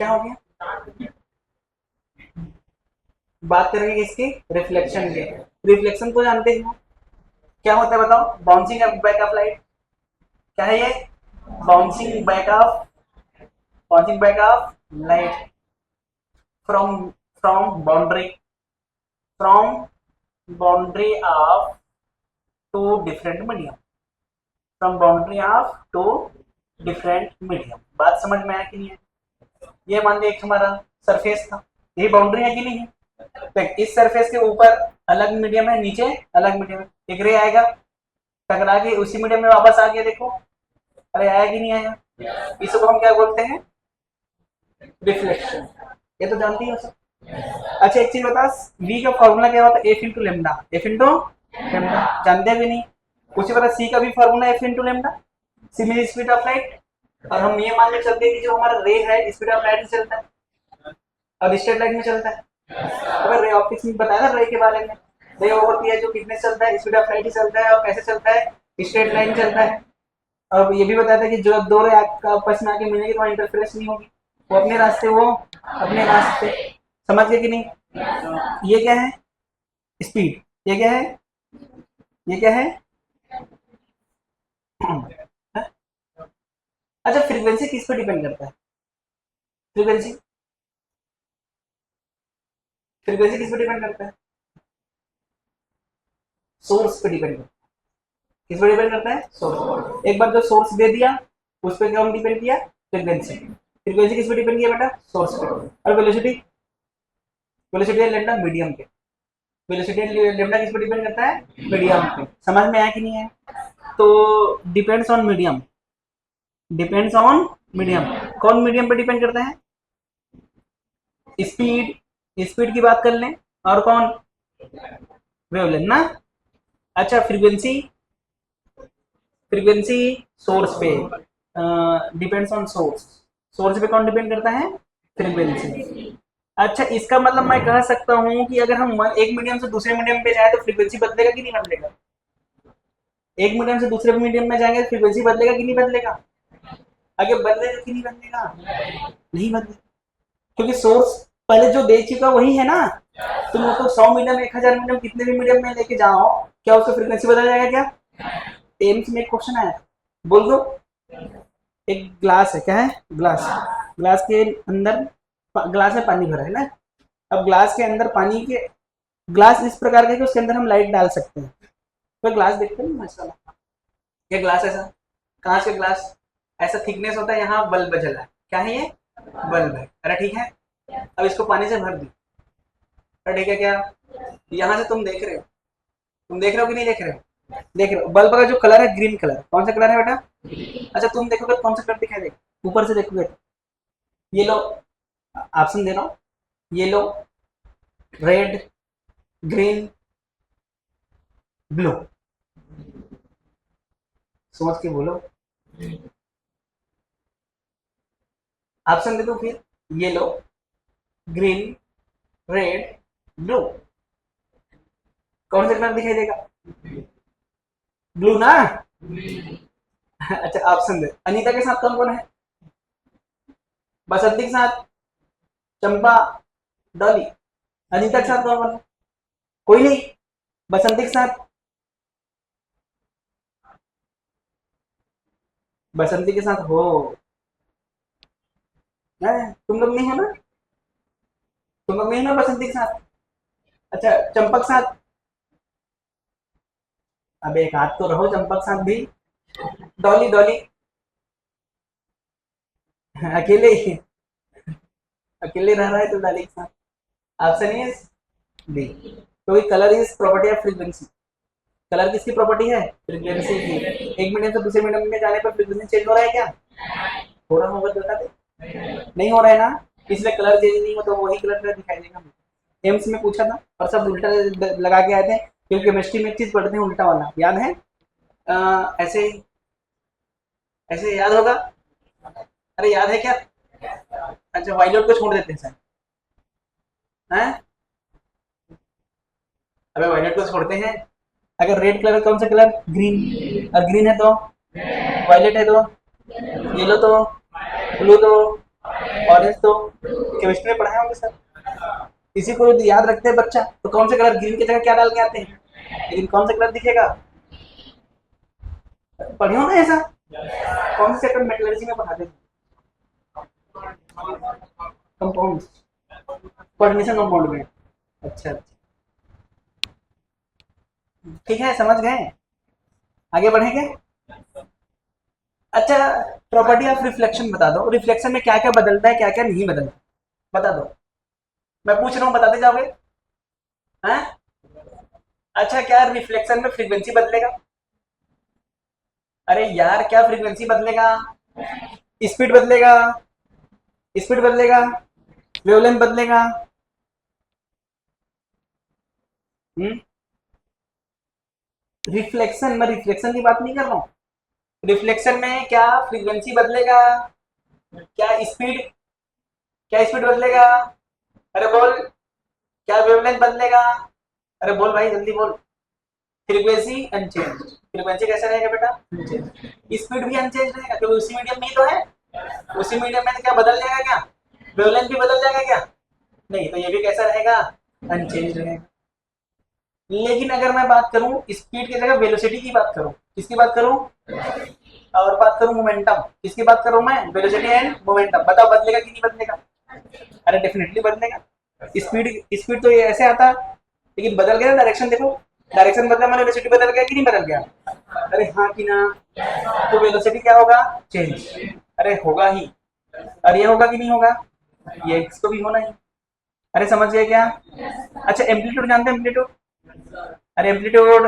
क्या हो गया? बात करेंगे किसकी? रिफ्लेक्शन के। रिफ्लेक्शन को जानते हो क्या होता है बताओ? Bouncing back of light. क्या है ये? Bouncing back of, bouncing back of light from, from boundary, from boundary of two different medium, from boundary of two different medium. बात समझ में आया कि नहीं है? ये मान लीजिए एक हमारा सरफेस था, ये बाउंड्री है कि नहीं है? तो इस सरफेस के ऊपर अलग मीडियम है, नीचे अलग मीडियम है, एक रे आएगा टकरा के उसी मीडियम में वापस आ गया, देखो अरे आया कि नहीं आया? इसको हम क्या बोलते हैं? रिफ्लेक्शन। ये तो जानती हो सब। अच्छा एक चीज बता, वी का फॉर्मूला क्या होता है? F into lambda, F into lambda. जानते हैं भी नहीं? उसी तरह सी का भी formula F into lambda, similar speed of light. और हम ये मान के चलते हैं कि जो हमारा रे है स्पीड ऑफ लाइट से चलता है और स्ट्रेट लाइन में चलता है। अगर रे ऑप्टिक्स में बताया ना रे के बारे में, रे होती है जो कितने चलता है, स्पीड ऑफ लाइट ही चलता है और कैसे चलता है, स्ट्रेट लाइन चलता है। अब ये भी बताया था कि जो दो रे आपस में आके मिलेंगे तो वहाँ इंटरफेरेंस नहीं होगी, वो अपने रास्ते, वो अपने रास्ते। समझ गए कि नहीं? ये क्या है? स्पीड। ये क्या है? ये क्या है? अच्छा फ्रीक्वेंसी किस पे डिपेंड करता है? फ्रीक्वेंसी, फ्रीक्वेंसी किस पे डिपेंड करता है? सोर्स पे डिपेंड करता है। किस पे डिपेंड करता है? सोर्स। एक बार जो सोर्स दे दिया उस पर क्या डिपेंड किया? फ्रीक्वेंसी। फ्रीक्वेंसी किस पे डिपेंड किया बेटा? सोर्स पे। और वेलोसिटी, वेलोसिटी है लेमडा मीडियम पे, वेलोसिटी लेमडा किस पे डिपेंड करता है? मीडियम पे। समझ में आया कि नहीं है? तो depends on medium, depends on medium. कौन मीडियम पे डिपेंड करता है? स्पीड, स्पीड की बात कर लें, और कौन? वेवलेंथ ना। अच्छा फ्रीक्वेंसी, फ्रीक्वेंसी सोर्स पे डिपेंड्स ऑन सोर्स, सोर्स पे कौन डिपेंड करता है? फ्रीक्वेंसी। अच्छा इसका मतलब मैं कह सकता हूँ कि अगर हम एक मीडियम से दूसरे मीडियम पे जाए तो फ्रीक्वेंसी बदलेगा कि नहीं बदलेगा? एक मीडियम से दूसरे मीडियम में जाएंगे तो फ्रीक्वेंसी बदलेगा कि नहीं बदलेगा? अगर बदलेगा कि नहीं बदलेगा? नहीं बदलेगा, क्योंकि सोर्स पहले जो दे चुका वही है ना। तुम उसको 100 मीडियम, 1000 मीडियम, कितने भी मीडियम में लेके जाओ, क्या उसका फ्रीक्वेंसी बदल जाएगा क्या? एम्स में एक क्वेश्चन आया, बोल दो। एक ग्लास है, क्या है? ग्लास। ग्लास के अंदर, ग्लास में पानी भरा है ना। अब ग्लास के अंदर पानी के, ग्लास इस प्रकार का है कि उसके अंदर हम लाइट डाल सकते हैं। तो ग्लास देखते हैं माशाल्लाह, ये ग्लास ऐसा, कांच का ग्लास, ऐसा थिकनेस होता है, यहाँ बल्ब जला है, क्या है ये? बल्ब है। अरे ठीक है, अब इसको पानी से भर दी, अरे ठीक है क्या? यहाँ से तुम देख रहे हो, तुम देख रहे हो कि नहीं देख रहे हो? देख रहे हो। बल्ब का जो कलर है ग्रीन कलर, कौन सा कलर है बेटा? अच्छा तुम देखोगे तो कौन सा कलर दिखाई देगा? ऊपर से देखोगे, ये लो, ऑप्शन दे रहा हूँ, येलो, रेड, ग्रीन, ब्लू। सोच के बोलो, ऑप्शन दे दो फिर। येलो, ग्रीन, रेड, ब्लू, कौन सा कलर दिखाई देगा? ब्लू ना। अच्छा ऑप्शन दे, अनीता के साथ कौन कौन है? बसंती के साथ चंपा, डॉली। अनीता के साथ कौन कौन है? कोई नहीं। बसंती के साथ, बसंती के साथ हो है, तुम लोग नहीं हो ना? तुम लोग नहीं हो ना बसंती के साथ? अच्छा चंपक साथ, अब एक हाथ तो रहो चंपक साथ भी। डॉली, डॉली अकेले ही, अकेले रह रहा है तो डॉली के साथ। ऑप्शन इज बी, क्योंकि colour is property of frequency. Colour किसकी प्रॉपर्टी है? फ्रीक्वेंसी की। एक मीडियम से दूसरे मीडियम में जाने पर फ्रीक्वेंसी चेंज हो रहा है क्या? हो रहा होगा तो बता दे। नहीं हो रहा है ना, इसलिए कलर चेंज नहीं हो तो वही कलर दिखाई देगा। एम्स में पूछा था और सब उल्टा लगा के आए थे, क्योंकि केमिस्ट्री में एक चीज पढ़ते हैं उल्टा वाला, याद है? ऐसे, ऐसे याद होगा। अरे याद है क्या? अच्छा वायलेट को छोड़ देते हैं सर, हैं? अबे वायलेट को छोड़ते हैं। अगर रेड कलर कौन सा कलर? ग्रीन। और ग्रीन है तो वायलेट है तो येलो तो ब्लू तो ऑरेंज तो केमिस्ट्री में पढ़ाए होंगे सर। इसी को यदि याद रखते हैं बच्चा तो कौन से कलर ग्रीन की जगह क्या डाल के आते हैं, लेकिन कौन सा कलर दिखेगा, पढ़े हो ना ऐसा, कौन से चैप्टर मेटलर्जी में पढ़ाते हैं, कंपाउंड, कोऑर्डिनेशन कंपाउंड में। अच्छा अच्छा, ठीक है, समझ गए, आगे बढ़ेंगे। अच्छा, प्रॉपर्टी ऑफ रिफ्लेक्शन बता दो, रिफ्लेक्शन में क्या क्या बदलता है, क्या क्या नहीं बदलता, बता दो। मैं पूछ रहा हूँ, बताते जाओगे, हैं? अच्छा, क्या रिफ्लेक्शन में फ्रीक्वेंसी बदलेगा? अरे यार, क्या फ्रीक्वेंसी बदलेगा, स्पीड बदलेगा, स्पीड बदलेगा, वेवलेंथ बदलेगा। रिफ्लेक्शन, मैं रिफ्लेक्शन की बात नहीं कर रहा हूँ, रिफ्लेक्शन में क्या फ्रीक्वेंसी बदलेगा, क्या स्पीड, क्या स्पीड बदलेगा, अरे बोल, क्या वेवलेंथ बदलेगा, अरे बोल भाई जल्दी बोल। फ्रीक्वेंसी अनचेंज, फ्रीक्वेंसी कैसा रहेगा बेटा, अनचेंज, स्पीड भी अनचेंज रहेगा क्योंकि उसी मीडियम में ही तो है, उसी मीडियम में तो क्या बदल जाएगा, क्या वेवलेंथ भी बदल जाएगा क्या, नहीं, तो ये भी कैसा रहेगा, अनचेंज रहेगा। लेकिन अगर मैं बात करूं स्पीड की जगह वेलोसिटी की बात करूं, किसकी बात करूं, और बात करूं मोमेंटम, किसकी बात करूं मैं, वेलोसिटी एंड मोमेंटम, बताओ बदलेगा कि नहीं बदलेगा, अरे डेफिनेटली बदलेगा। स्पीड, स्पीड तो ये ऐसे आता, लेकिन बदल गया डायरेक्शन, देखो डायरेक्शन बदला मैंने, वेलोसिटी बदल गया कि नहीं बदल गया, अरे हाँ कि ना, तो वेलोसिटी क्या होगा, चेंज, अरे होगा ही, और ये होगा कि नहीं होगा, ये इसको भी होना ही, अरे समझ गए क्या। अच्छा, एम्पलीट्यूड जानते हैं, एम्पलीट्यूड, अरे एम्पलीट्यूड,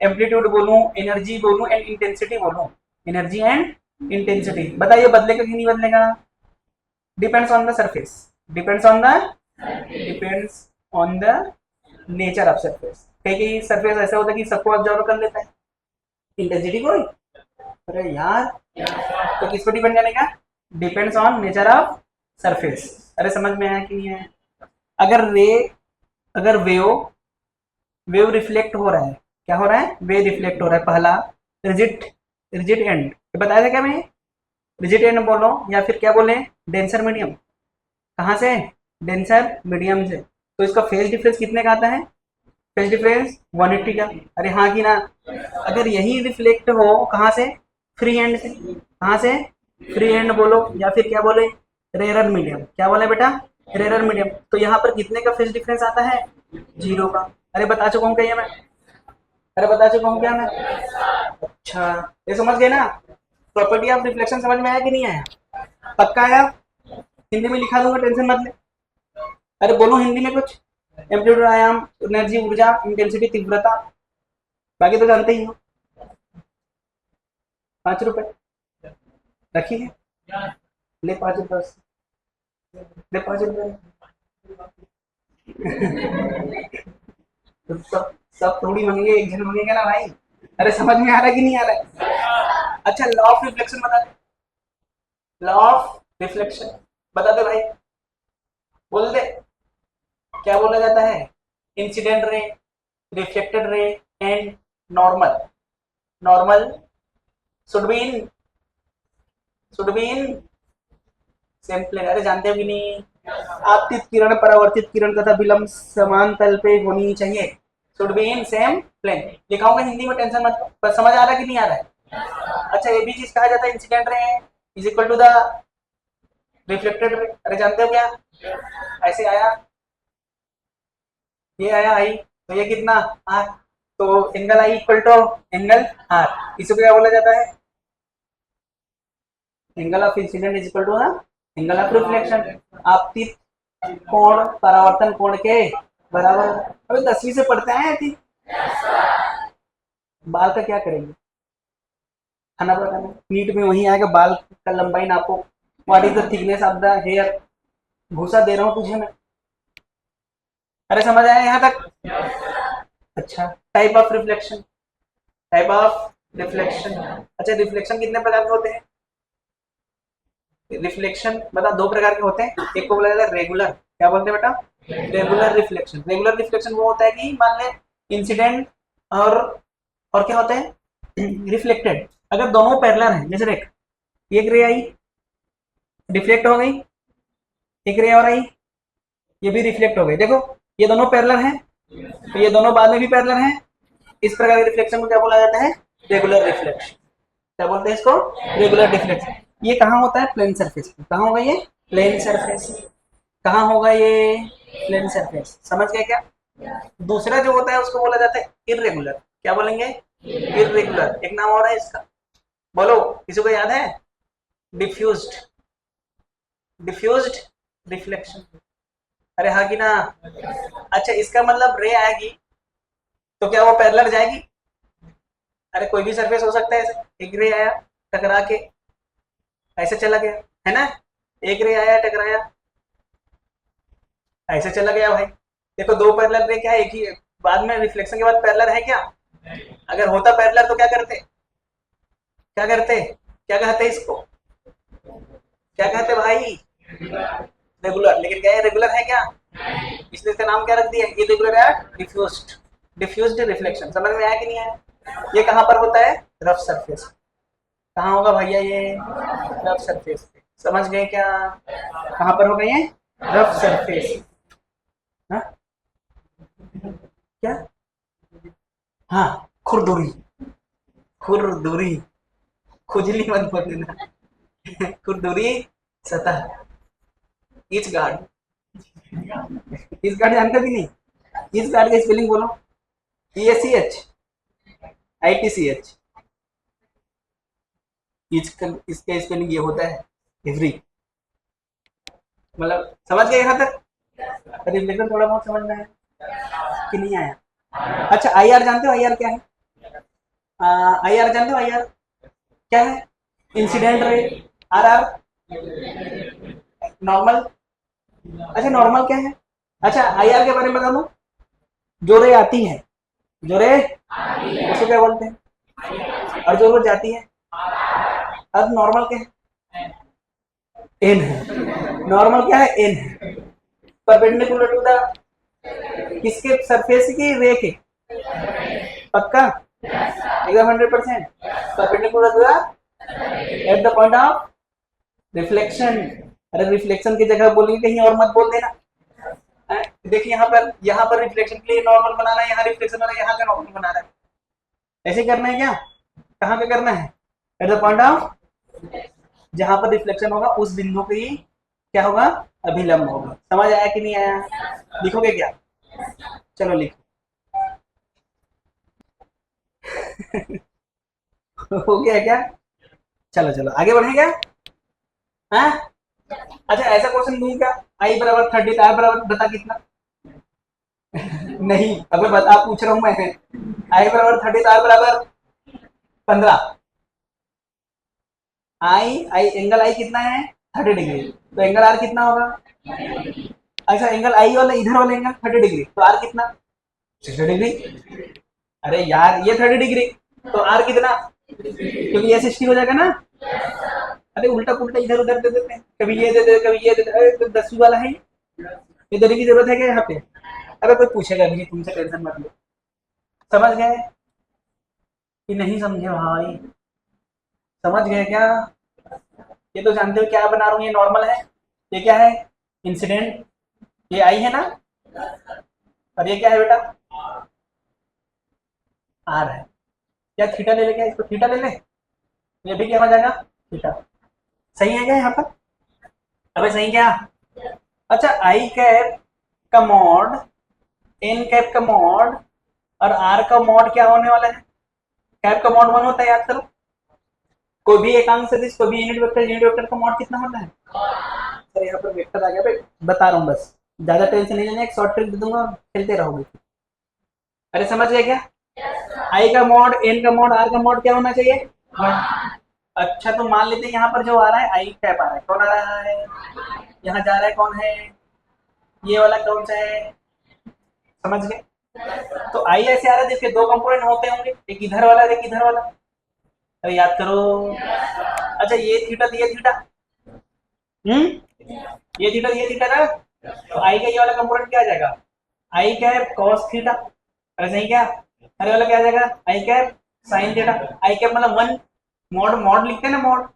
एम्पलीट्यूड बोलूं, एनर्जी बोलूं एंड इंटेंसिटी बोलूं, एनर्जी एंड इंटेंसिटी, बताइए बदलेगा कि नहीं बदलेगा, depends on the surface, depends on the, depends on the nature of surface, कहीं कहीं सरफेस ऐसा होता है कि सबको ऑब्जर्व कर लेता है, इंटेंसिटी को, अरे यार, तो किस पर डिपेंड करेगा, depends on nature of surface, अरे समझ में आया कि नहीं है। अगर रे, अगर वेव, वेव रिफ्लेक्ट हो रहा है, क्या हो रहा है, वेव रिफ्लेक्ट हो रहा है, पहला रिजिट, रिजिट एंड, बताया था क्या मैं, रिजिट एंड बोलो या फिर क्या बोले, डेंसर मीडियम, कहाँ से, डेंसर मीडियम से, तो इसका फेज डिफरेंस कितने का आता है, फेज डिफरेंस 180 का, अरे हाँ कि ना। अगर यही रिफ्लेक्ट हो कहाँ से, फ्री हैंड से, कहाँ से, फ्री हैंड बोलो या फिर क्या बोले, रेरर मीडियम, क्या बोले बेटा, रेरर मीडियम, तो यहाँ पर कितने का फेज डिफरेंस आता है, 0 का, अरे बता चुका हूँ क्या मैं, अरे बता चुका हूँ क्या मैं। अच्छा, ये समझ गए ना, प्रॉपर्टी ऑफ रिफ्लेक्शन समझ में आया कि नहीं आया, पक्का आया, हिंदी में लिखा दूंगा, टेंशन मत ले, अरे बोलो हिंदी में कुछ, एम्पलीट्यूड, आयाम, एनर्जी, ऊर्जा, इंटेंसिटी, तीव्रता, बाकी तो जानते ही हो। 5 रुपए रखिए, ले 5 रुपए, ले 5 रुपए। तो सब थोड़ी मंगेंगे, एक जन मंगेगा ना भाई, अरे समझ में आ रहा है कि नहीं आ रहा है। अच्छा, लॉ ऑफ रिफ्लेक्शन बता दे, लॉ ऑफ रिफ्लेक्शन बता दे भाई, बोल दे, क्या बोला जाता है, incident ray, reflected ray and normal, normal should be in, should be in same plane, अरे जानते हो कि नहीं, आपतित किरण परावर्तित किरण तथा विलंब समान तल पे होनी चाहिए, should be in same plane, लिखाऊंगा हिंदी में, टेंशन मत लो, पर समझ आ रहा है कि नहीं आ रहा है। अच्छा, ये भी चीज कहा जाता है, incident ray is equal to the reflected ray, अरे जानते हो क्या, ऐसे आया, ये आया आई, तो ये कितना आर, तो angle I equal to angle r, इसे क्या बोला जाता है, angle of incident is equal to angle of reflection, आपतित कोण परावर्तन कोण के बराबर, अभी 10वीं से पढ़ते हैं थी, बाल का क्या करेंगे, खाना पकाना, नीट में वही आएगा, बाल का लंबाई नापो, what is the thickness of the hair, घूसा दे रहा हूँ तुझे मैं, अरे समझ आया यहाँ तक। अच्छा, type of reflection, type of reflection, अच्छा रिफ्लेक्शन कितने प्रकार के होते हैं, रिफ्लेक्शन बता, 2 प्रकार के होते हैं, एक को बोला जाता है रेगुलर, क्या बोलते हैं बेटा, रेगुलर रिफ्लेक्शन, रेगुलर रिफ्लेक्शन वो होता है कि मान ले इंसिडेंट और क्या होते हैं, रिफ्लेक्टेड, अगर दोनों पैरेलल हैं, जैसे देख, एक रे आई, डिफ्लेक्ट हो गई, एक रे और आई, ये भी रिफ्लेक्ट हो गई। देखो ये दोनों पैरेलल हैं, तो ये दोनों बाद में भी पैरेलल हैं। इस प्रकार के रिफ्लेक्शन को क्या बोला जाता है? Regular reflection. क्या बोलते हैं इसको? Regular reflection. ये कहाँ होता है? प्लेन सरफेस पे। कहाँ होगा ये? Plane surface. कहाँ होगा ये? Plane surface. समझ गए क्या? दूसरा जो होता है उसको बोला जाता है इर्रेगुलर। क्या बोलेंगे? इर्रेगुलर। एक नाम और है इसका, बोलो, किसी को याद है? डिफ्यूज्ड। Diffused reflection. अरे हाँ कि ना? अच्छा, इसका मतलब रे आएगी तो क्या वो पैरेलल जाएगी? अरे कोई भी सरफेस हो सकता है ऐसे। एक रे आया, टकरा के ऐसे चला गया, है ना? एक रे आया, टकराया, ऐसे चला गया भाई। देखो दो पैरेलल रे क्या है? एक ही है। बाद में रिफ्लेक्शन के बाद पैरेलल है क्या? अगर होता पैरेलल तो क्या करते? क्या करते? क्या कहते इसको? क्या कहते भाई? रेगुलर। लेकिन क्या है? रेगुलर है क्या? इसलिए इसका नाम क्या रख दिया? इरेगुलर या डिफ्यूज्ड। Diffused reflection. समझ में आया कि नहीं आया? ये कहाँ पर होता है? Rough surface. कहाँ होगा भैया ये? रफ सरफेस पे। समझ गए क्या? कहाँ पर होगा ये? Rough surface. हाँ क्या? हाँ, खुरदुरी। खुरदुरी। खुजली मत बोलना। खुरदुरी सतह। Etch guard. इस गार्ड जानते भी नहीं? इस गार्ड की स्पेलिंग बोलो। ESCH, ITCH। इसका स्पेलिंग ये होता है एवरी। मतलब समझ गए यहाँ तक? रिफ्लेक्शन थोड़ा बहुत समझ में आया कि नहीं आया? अच्छा, IR जानते हो? IR क्या है? IR जानते हो? IR क्या है? इंसिडेंट रे। RR normal. अच्छा, नॉर्मल क्या है? अच्छा, IR के बारे में बता दो। जो रे आती है, जो रे उसको क्या बोलते हैं? और जो रे जाती है, अब नॉर्मल क्या है? एन है। नॉर्मल क्या है? एन है। परपेंडिकुलर टू द किसके? सरफेस की? रे के? पक्का? एकदम 100%। Perpendicular to the at the point of reflection. अरे रिफ्लेक्शन की जगह बोलिए, कहीं और मत बोल देना। देखिए यहाँ पर रिफ्लेक्शन के लिए नॉर्मल बनाना है, यहाँ रिफ्लेक्शन वाला यहाँ का नॉर्मल बनाना है। ऐसे करना है क्या? कहाँ पे करना है? एट द पॉइंट ऑफ, जहां पर रिफ्लेक्शन होगा उस बिंदु पे ही क्या होगा? अभिलंब होगा। समझ आया कि नहीं आया? लिखोगे क्या? चलो लिखो। हो गया क्या? चलो चलो आगे बढ़े क्या? हाँ? अच्छा, ऐसा क्वेश्चन दूं क्या? आई बराबर 30, आई बराबर बता कितना? नहीं, अबे बता, पूछ रहा हूं मैं। आई बराबर 30, आई बराबर 15। आई एंगल आई कितना है? 30 डिग्री। तो एंगल आर कितना होगा? अच्छा, एंगल आई वाला, इधर वाला एंगल 30 डिग्री, तो आर कितना? 60 डिग्री। अरे यार ये 30 डिग्री, तो आर कितना? क्योंकि ये 60 हो जाएगा ना। अरे उल्टा पुल्टा इधर उधर दे देते हैं, कभी ये दे दे कभी ये दे दे। अरे तो 10वीं वाला है ये देने की जरूरत है क्या यहाँ पे? अरे कोई पूछेगा भी नहीं तुमसे, टेंशन मत लो। समझ गए कि नहीं समझे भाई? समझ गए क्या? ये तो जानते हो क्या बना रहा हूँ? ये नॉर्मल है, ये क्या है? इंसिडेंट। ये आई है ना, और ये क्या है बेटा? आर है। क्या थीटा ले ले? क्या इसको थीटा ले ले? ये भी क्या हो जाएगा? थीटा। सही है क्या यहाँ पर? अबे सही क्या? अच्छा, आई कैप का मॉड, एन कैप का मॉड और आर का मॉड क्या होने वाला है? कैप का मॉड 1 होता है, याद करो। कोई भी एकांक सदिश, कोई भी यूनिट वेक्टर का मॉड कितना होता है? सर यहाँ पर वेक्टर आ गया भाई, बता रहा हूँ बस, ज्यादा टेंशन नहीं लेना, एक शॉर्ट ट्रिक दे दूंगा, खेलते रहोगे। अरे समझ गए क्या? आई का मॉड, एन का मॉड, आर का मॉड क्या होना चाहिए? 1। अच्छा, तो मान लेते हैं यहाँ पर जो आ रहा है आई कैप आ रहा है, कौन आ रहा है? यहाँ जा रहा है कौन है? ये वाला कौन सा है? समझ गए? तो आई ऐसे आ रहा है जिसके दो कंपोनेंट होते होंगे, एक इधर वाला एक इधर वाला। अरे याद करो। अच्छा, ये थीटा तो ये थीटा, ये थीटा ना। तो आई का ये वाला कंपोनेंट क्या आ जाएगा? आई कैप कॉस थीटा। अरे सही क्या? अरे वाला क्या आ जाएगा? आई cap sine theta. I cap मतलब 1। मॉड, मॉड लिखते हैं ना, मॉड,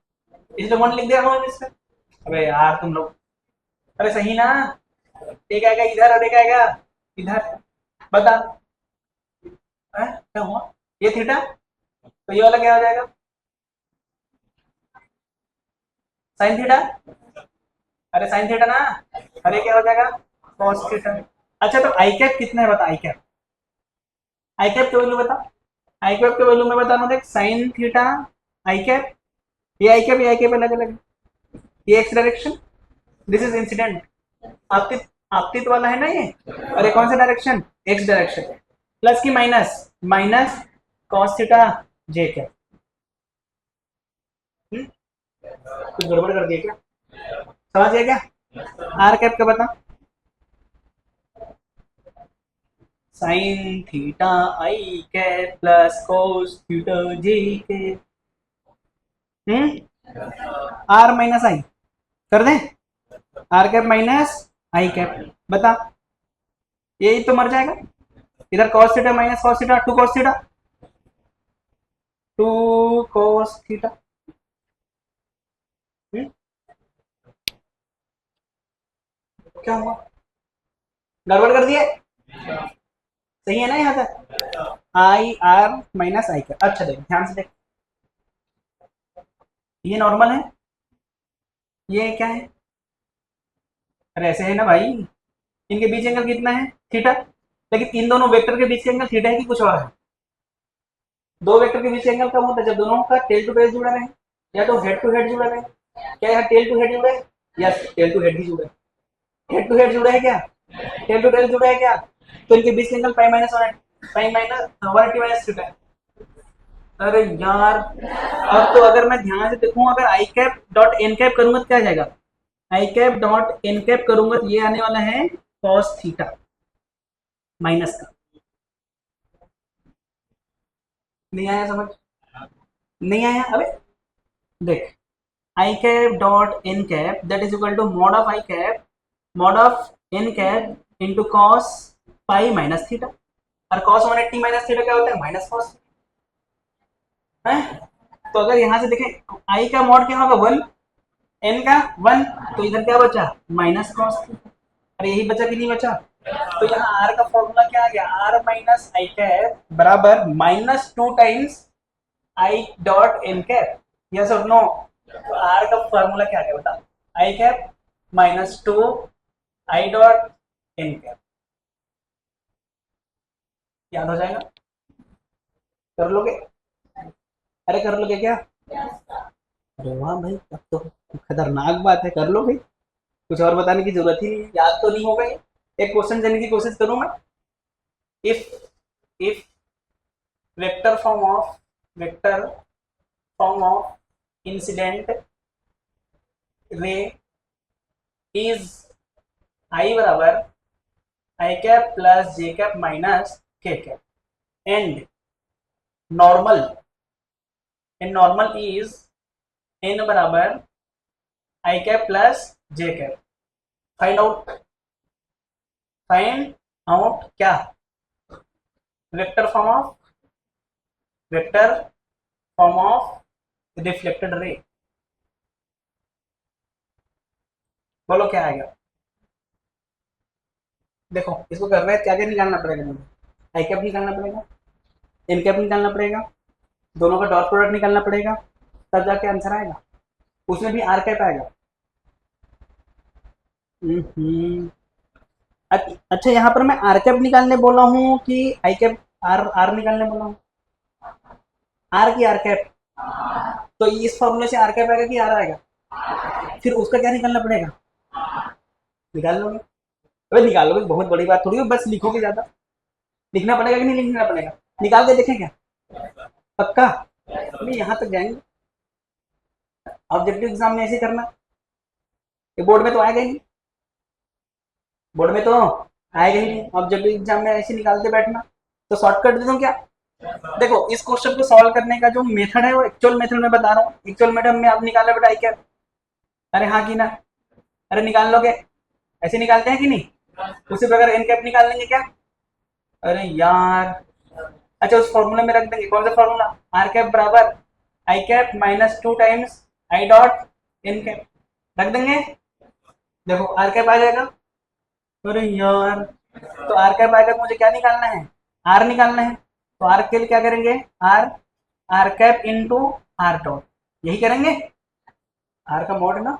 इसलिए 1 लिख दिया हूँ इससे। अबे यार तुम लोग, अरे सही ना, एक आएगा इधर और एक आएगा इधर, बता। क्या हुआ, ये थीटा, तो ये वाला क्या हो जाएगा, साइन थीटा। अरे साइन थीटा ना, अरे क्या हो जाएगा, कॉस थीटा। अच्छा तो आई कैप कितना है बता, आई कैप, आई कैप के वैल्यू बता, आई कैप के वैल्यू में बता, देख साइन थीटा आई कैप, ये आई कैप, ये आई कैप अलग अलग है, ये x direction, this is incident, आपतित, आपतित वाला है ना ये, और ये कौन सा डायरेक्शन, एक्स डायरेक्शन, प्लस की minus, minus cos theta J cap. कुछ गड़बड़ कर दिया क्या, समझ गया क्या, आर कैप का बता, sine theta I cap plus cos theta J cap, R minus I कर दें, R cap minus I cap, बता, यही तो मर जाएगा, इधर cos theta minus cos theta, two cos theta, two cos theta, क्या हुआ, गड़बड़ कर दिए, सही है ना यहाँ तक, I R minus I cap. अच्छा देख ध्यान से देख, ये नॉर्मल है, ये क्या है, अरे ऐसे है ना भाई, इनके बीच एंगल कितना है, थीटा, लेकिन इन दोनों वेक्टर के बीच का एंगल थीटा है कि कुछ और है, दो वेक्टर के बीच एंगल कब होता है, जब दोनों का टेल टू टेल जुड़ा रहे, या तो हेड टू हेड जुड़ा रहे, क्या यहाँ टेल टू हेड जुड़ा है, या टेल टू हेड ही जुड़ा है, हेड टू हेड जुड़ा है क्या, टेल टू टेल जुड़ा है क्या, तो इनके बीच angle pi minus one, pi minus 180 minus theta. अरे यार, अब तो अगर मैं ध्यान से देखूं, अगर आई कैप डॉट एन कैप करूंगा तो क्या आ जाएगा, आई कैप डॉट एन कैप करूंगा तो ये आने वाला है कॉस थीटा माइनस का, नहीं आया समझ, नहीं आया, अबे देख, I cap dot N cap that is equal to mod of I cap, mod of N cap into cos pi minus theta, और कॉस 180 माइनस थीटा क्या होता है, माइनस कॉस है। तो अगर यहाँ से देखें, आई का मॉड क्या होगा, वन, एन का वन, तो इधर क्या बचा, माइनस कॉस, अरे यही बचा कि नहीं बचा, तो यहाँ आर का फॉर्मूला क्या आ गया, आर माइनस आई कैप बराबर minus two times I dot N cap, yes और नो, तो आर का फॉर्मूला क्या आ गया बता, I cap minus two I dot N cap, याद हो जाएगा, कर लोगे, अरे कर लोगे क्या, अरे वाह भाई, अब तो खतरनाक बात है, कर लो भाई, कुछ और बताने की जरूरत ही नहीं है, याद तो नहीं होगा ये, एक क्वेश्चन देने की कोशिश करूं मैं, if if vector form of, vector form of incident ray is I बराबर I cap plus J cap minus K cap, and normal, and normal is N बराबर I cap plus J cap, find out, find out क्या, vector form of, vector form of reflected ray, बोलो क्या आएगा, देखो इसको करना है, क्या क्या निकालना पड़ेगा मुझे, आई कैप निकालना पड़ेगा, एन कैप निकालना पड़ेगा, दोनों का डॉट प्रोडक्ट निकालना पड़ेगा, तब जाके आंसर आएगा, उसमें भी आर कैप आएगा। अच्छा यहाँ पर मैं आर कैप निकालने बोला हूँ कि आई कैप, आर आर निकालने बोला हूँ, आर की आर कैप, तो इस फॉर्मूले से आर कैप आएगा कि आर आएगा, फिर उसका क्या निकालना पड़ेगा, निकाल लोगे, अरे निकाल लोगे, बहुत बड़ी बात थोड़ी है, बस लिखोगे ज्यादा, लिखना पड़ेगा कि नहीं लिखना पड़ेगा, निकाल के देखें क्या, पक्का, नहीं यहाँ तक जाएंगे, ऑब्जेक्टिव एग्जाम में ऐसे करना, ये बोर्ड में तो आएगा ही नहीं, बोर्ड में तो आएगा ही नहीं, ऑब्जेक्टिव एग्जाम में ऐसे निकालते बैठना, तो शॉर्टकट दे दूं क्या, देखो इस क्वेश्चन को सॉल्व करने का जो मेथड है वो एक्चुअल मेथड में बता रहा हूँ, एक्चुअल मेथड में आप निकालना बेटा आई क्या, अरे हाँ कि ना, अरे निकाल लोगे, ऐसे निकालते हैं कि नहीं, उसी प्रकार एन कैप निकाल लेंगे क्या, अरे यार, अच्छा उस फॉर्मूले में रख देंगे, कौन सा फॉर्मूला, आर कैप बराबर I cap minus two times I dot N cap, रख देंगे, देखो आर कैप आ जाएगा। अरे यार, तो आर कैप आएगा तो मुझे क्या निकालना है, आर निकालना है। तो आर के लिए क्या करेंगे, r r cap into r dot, यही करेंगे। आर का मॉड ना,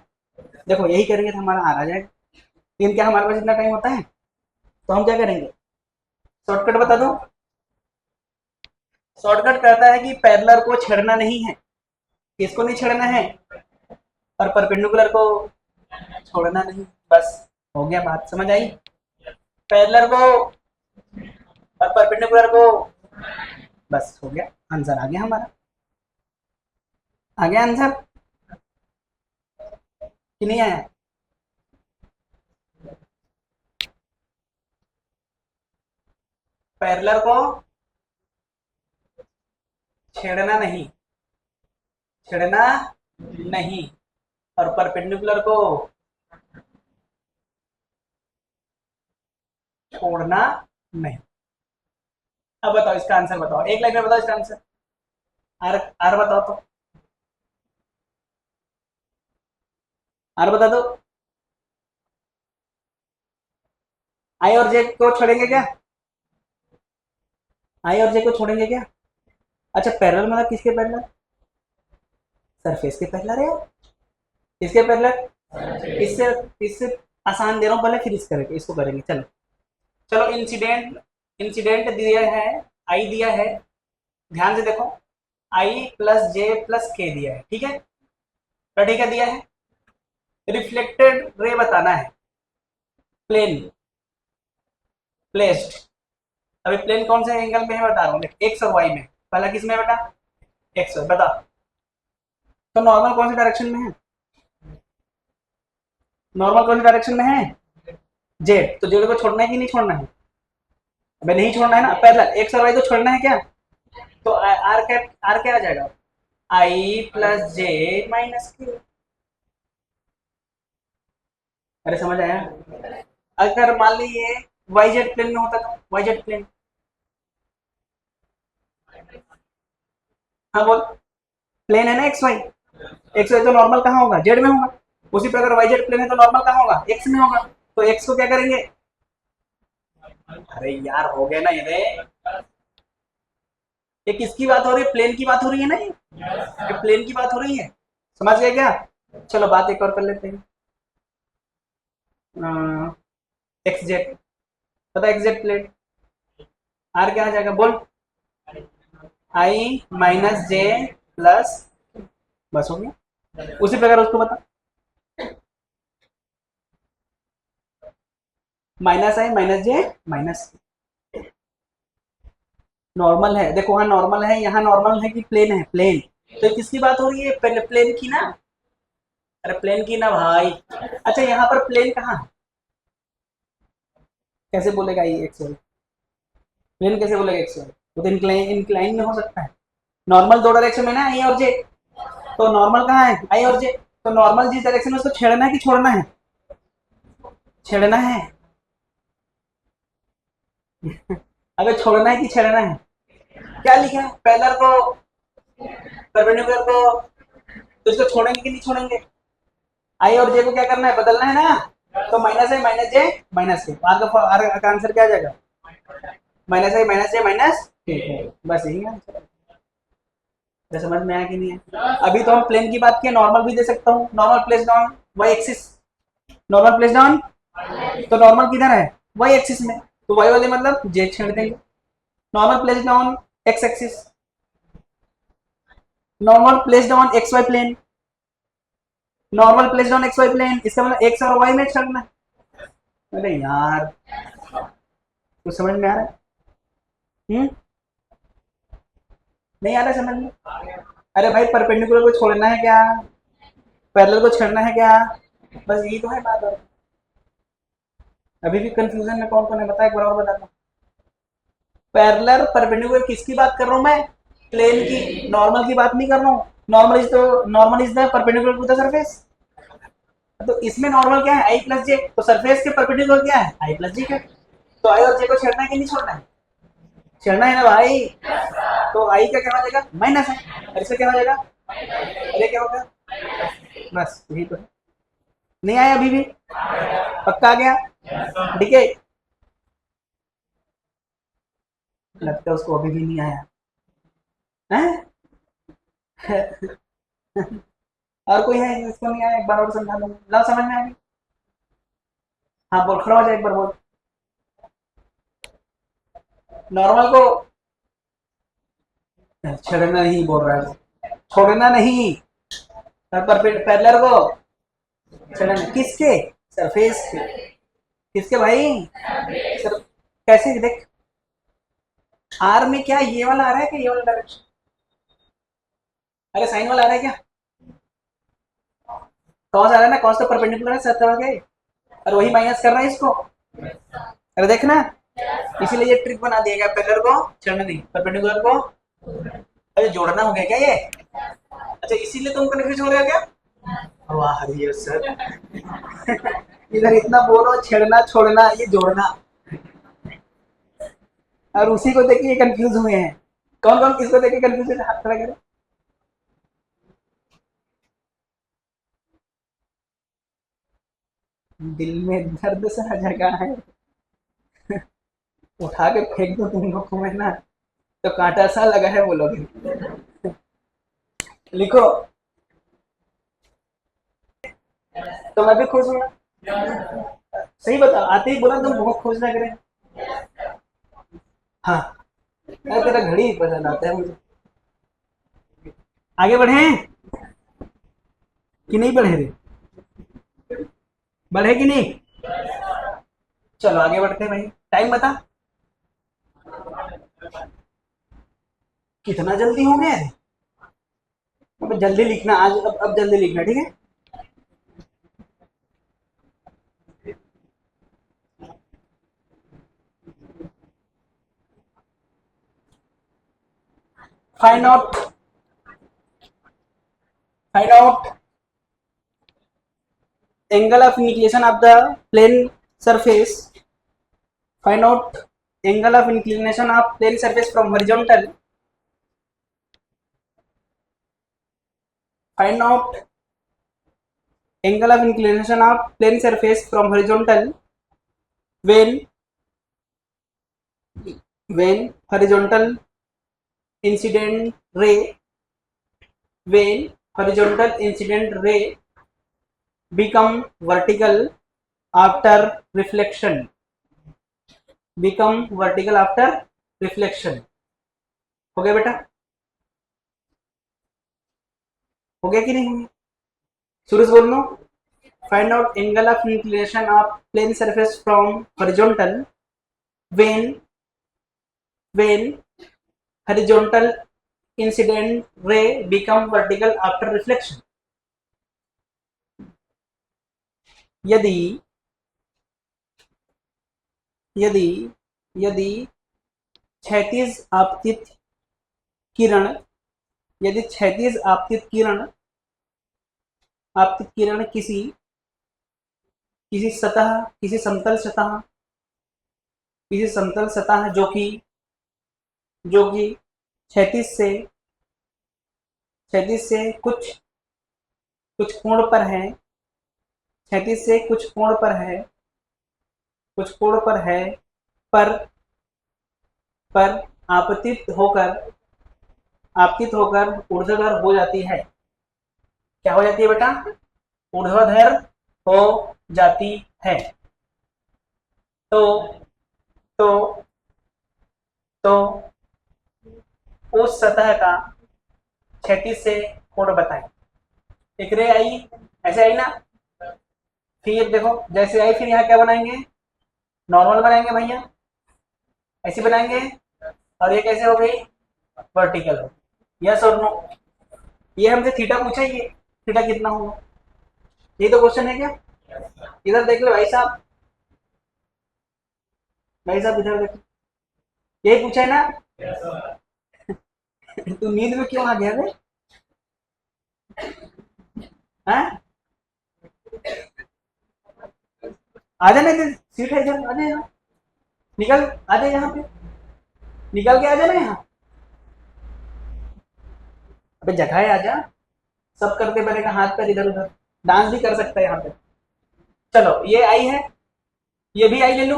देखो यही करेंगे तो हमारा आर आ जाएगा। लेकिन क्या हमारे पास इतना टाइम होता है, तो हम क्या करेंगे, शॉर्टकट बता दो। शॉर्टकट कहता है कि पैरेलल को छेड़ना नहीं है। किसको नहीं छेड़ना है, और परपेंडिकुलर को छोड़ना नहीं। बस हो गया, बात समझ आई। पैरेलल को और परपेंडिकुलर को, बस हो गया, आंसर आ गया हमारा। आ गया आंसर कि नहीं आया। पैरेलल को छेड़ना नहीं, छेड़ना नहीं, और परपेंडिकुलर को छोड़ना नहीं। अब बताओ इसका आंसर, बताओ एक लाइन में बताओ इसका आंसर। आर आर बताओ तो, आर बता दो। आई और जे को छोड़ेंगे क्या, आई और जे को छोड़ेंगे क्या। अच्छा पैरेलल मतलब किसके पैरेलल, सरफेस के पैरेलल है। किसके पैरेलल, इससे इससे आसान दे रहा हूँ, पहले फिर इस करेंगे, इसको करेंगे। चलो चलो, इंसिडेंट इंसिडेंट दिया है, आई दिया है, ध्यान से देखो, आई प्लस जे प्लस के दिया है, ठीक है। तो ठीक है, दिया है। रिफ्लेक्टेड रे बताना है, प्लेन प्लेस्ड। अभी प्लेन कौन से एंगल में है बता रहा हूँ, एक्स और वाई में। पहला किस में है बेटा, एक्स और, बता। तो नॉर्मल कौन से डायरेक्शन में है, नॉर्मल कौन से डायरेक्शन में है, जेड। तो जेड को छोड़ना है कि नहीं छोड़ना है, अबे नहीं छोड़ना है ना, पैरेलल एक्स और वाई को छोड़ना है क्या। तो आर कैप, आर क्या आ जाएगा, आई प्लस जे माइनस के। अरे समझ आया। अगर मान लीजिए वाई जेड प्लेन में होता तो, वाई जेड प्लेन, हाँ बोल, प्लेन है ना एक्स वाई, एक्स वाई तो नॉर्मल कहाँ होगा, जेड में होगा। उसी प्रकार वाई जेड प्लेन है तो नॉर्मल कहाँ होगा, एक्स में होगा। तो एक्स को क्या करेंगे, अरे यार हो गया ना ये, ये किसकी बात हो रही है, प्लेन की बात हो रही है ना, ये प्लेन की बात हो रही है। समझ गए क्या। चलो बात एक और कर लेते हैं। एक्स जेड, पता एक्स जेड प्लेन, आर क्या आ जाएगा बोल, आई माइनस जे प्लस, बस हो गया। उसी प्रकार उसको बता, माइनस आई माइनस जे माइनस, नॉर्मल है, देखो वहां नॉर्मल है, यहाँ नॉर्मल है कि प्लेन है, प्लेन। तो किसकी बात हो रही है, प्लेन की ना। अरे प्लेन की ना भाई। अच्छा यहाँ पर प्लेन कहाँ है, कैसे बोलेगा ये एक्स वाई, प्लेन कैसे बोलेगा एक्स वाई, वो तो इंक्लाइन इंक्लाइन में हो सकता है। नॉर्मल दो डायरेक्शन में ना, आई और जे। तो नॉर्मल कहाँ है, आई और जे। तो नॉर्मल जिस डायरेक्शन में, उसको छेड़ना है कि छोड़ना है, छेड़ना है। अबे छोड़ना है कि छेड़ना है, क्या लिखा है, पैरेलल को परपेंडिकुलर को, तो इसको छोड़ेंगे कि नहीं छोड़ेंगे। आई और जे को क्या करना है, बदलना है ना। तो माइनस आई माइनस जे माइनस के, आर का आंसर क्या आ जाएगा, माइनस आई माइनस जे माइनस, ठीक है, बस यही आंसर। तो समझ में आया कि नहीं है। अभी तो हम प्लेन की बात की, नॉर्मल भी दे सकता हूँ, normal placed on y axis, normal placed on, तो नॉर्मल किधर है, वाई एक्सिस में, तो वाई वाले मतलब जे छेड़ देंगे। Normal placed on x axis, normal placed on x y plane, normal placed on x y plane, इसका मतलब एक्स और वाई में छेड़ना है। अरे यार कुछ समझ में आ रहा है, नहीं आ रहा है समझ में। अरे भाई परपेंडिकुलर को छोड़ना है क्या, पैरेलल को छेड़ना है क्या, बस यही तो है बात। और अभी भी कंफ्यूजन में कौन कौन है, बताया एक बार और बताता हूँ। पैरेलल परपेंडिकुलर किसकी बात कर रहा हूँ मैं, प्लेन की, नॉर्मल की बात नहीं कर रहा हूँ। Normal is the perpendicular to the surface. तो इसमें नॉर्मल क्या है, आई प्लस जे, तो सरफेस के परपेंडिकुलर क्या है, आई प्लस जे का। तो आई और जे को छेड़ना है कि नहीं छोड़ना है, छेड़ना है ना भाई। तो आई का क्या हो जाएगा, माइनस है, और इसका क्या हो जाएगा, अरे क्या होगा, बस यही तो है। नहीं आया अभी भी? पक्का आ गया? ठीक है, लगता है उसको अभी भी नहीं आया है। और कोई है जिसको नहीं आया? एक बार और समझा दो, ला समझ में आ गई? हाँ बोल, खड़ा हो जाए एक बार बोल। नॉर्मल को छेड़ना नहीं बोल रहा है, छोड़ना नहीं। पर पैरेलल को छेड़ना, किसके? सरफेस के। किसके भाई? सर, कैसे देख, आर में क्या ये वाला आ रहा है क्या, ये वाला डायरेक्शन? अरे साइन वाला आ रहा है क्या? कौन सा आ रहा है ना, कौन सा परपेंडिकुलर है सत्तर के, और वही माइनस कर रहा है इसको। अरे देखना, इसीलिए ये ट्रिक बना दिया गया, पैरेलल को छेड़ना नहीं, परपेंडिकुलर को। अरे जोड़ना हो गया क्या ये? अच्छा इसीलिए तुम कन्फ्यूज हो रहे हो क्या? वाह ये सर, इधर इतना बोलो छेड़ना छोड़ना, ये जोड़ना, और उसी को देख के कंफ्यूज हुए हैं। कौन कौन किसको देख के कंफ्यूज है, हाथ खड़ा करो। दिल में दर्द सा जगह है, उठा के फेंक दो तुम लोग को मैं ना, तो कांटा सा लगा है बोलोगे। लिखो, तो मैं भी खुश हूँ ना। सही बता, आते ही बोला तुम बहुत खुश लग रहे हैं। हाँ, मैं तेरा घड़ी पसंद आता है मुझे। आगे बढ़े कि नहीं बढ़े रे? बढ़े कि नहीं? चलो आगे बढ़ते हैं भाई, टाइम बता। कितना जल्दी हो गया है? अब जल्दी लिखना आज, अब जल्दी लिखना, ठीक है? Find out, find out angle of inclination of the plane surface. Find out angle of inclination of plane surface from horizontal. Find out angle of inclination of plane surface from horizontal when horizontal incident ray, when horizontal incident ray become vertical after reflection, become vertical after reflection. हो गया बेटा? हो गया कि नहीं हो गया? सूरज बोल लो। Find out angle of inclination of plane surface from horizontal when horizontal incident ray become vertical after reflection. यदि यदि यदि क्षैतिज आपतित किरण, यदि क्षैतिज आपतित किरण किसी किसी सतह, किसी समतल सतह, किसी समतल सतह जो कि क्षैतिज से कुछ कुछ कोण पर है, क्षैतिज से कुछ कोण पर है, कुछ कोण पर है, पर पर आपतित होकर ऊर्ध्वाधर हो जाती है। क्या हो जाती है बेटा? ऊर्ध्वाधर हो जाती है। तो तो तो उस सतह का क्षैतिज से कोण बताएं। एक रे आई, ऐसे आई ना, फिर देखो जैसे आई, फिर यहाँ क्या बनाएंगे? नॉर्मल बनाएंगे भैया, ऐसी बनाएंगे, और ये कैसे हो गई? वर्टिकल हो। यस और नो? ये हमसे थीटा पूछा ही है, थीटा कितना होगा, ये तो क्वेश्चन है क्या? इधर देख लो भाई साहब, भाई साहब इधर देखो, यही पूछा है ना? तू नींद में क्यों आ गया रे? हैं? आ जाना इधर, सीट है इधर, आ जा यहाँ, निकल, आ जा यहाँ पे, निकल के आ जाना यहाँ। अबे जगह है, आ जा, सब करते बनेगा, हाथ पैर इधर उधर, डांस भी कर सकता है यहाँ पे। चलो ये आई है, ये भी आई ले लो।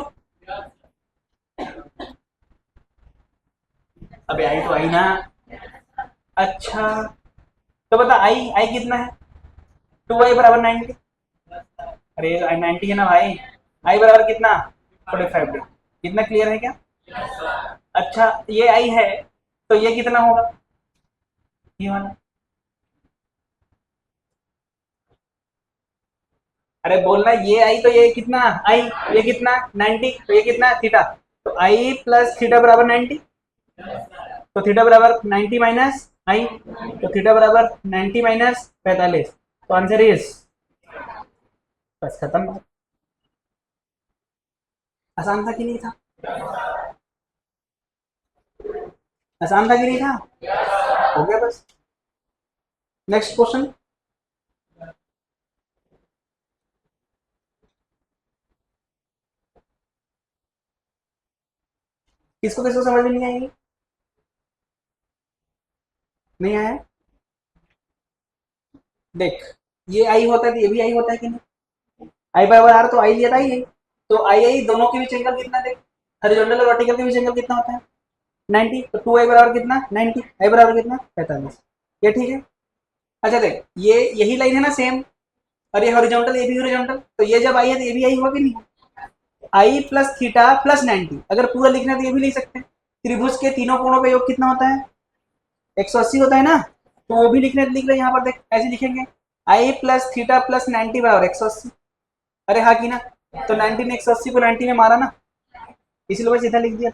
अबे आई तो आई ना। अच्छा तो बता आई आई कितना है? 2 आई बराबर 90। अरे आई 90 है ना भाई। आई बराबर कितना? 45 कितना क्लियर है क्या? अच्छा ये आई है तो ये कितना होगा? ये वाला। अरे बोलना ये आई तो ये कितना आई, ये कितना 90 तो ये कितना थीटा, तो आई प्लस थीटा बराबर 90। तो थीटा बराबर 90 माइनस आई, तो थीटा बराबर 90 माइनस 45। तो आंसर इज, बस खत्म। आसान था कि नहीं था? आसान था कि नहीं था? हो गया बस। Next question. किसको किसको समझ में नहीं आएगी? नहीं आया? देख ये आई होता है तो ये भी आई होता है कि नहीं? आई बराबर आर तो आई लिया था ही। तो आई आई दोनों के बीच एंगल कितना? देख हॉरिजॉन्टल और वर्टिकल के बीच एंगल कितना होता है? 90। तो 2 आई बराबर कितना? 90। आई बराबर कितना? 45। ये ठीक है। अच्छा देख ये यही लाइन है ना सेम, और ये हॉरिजॉन्टल ये भी हॉरिजॉन्टल, तो ये जब आई है तो ये भी आई हुआ कि नहीं? आई प्लस थीटा प्लस 90। अगर पूरा लिखना है तो ये भी लिख सकते हैं। त्रिभुज के तीनों कोणों का योग कितना होता है? 180 होता है ना। तो वो भी लिखने लिख रहे यहाँ पर देख ऐसे लिखेंगे, आई प्लस थीटा प्लस 90 बराबर 180। अरे हाँ की ना। तो 90 ने 180 को 90 में मारा ना, इसलिए मैं सीधा लिख दिया।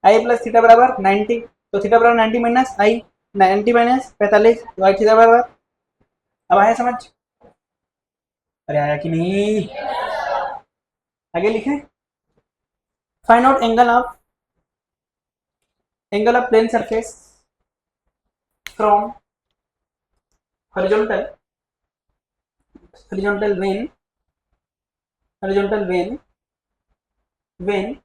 आई प्लस थीटा बराबर 90, तो थीटा बराबर 90 माइनस आई, 90 माइनस 45, तो आई थीटा बराबर। अब आया समझ? अरे आया कि नहीं? आगे लिखें। Find out angle of plane surface from horizontal horizontal when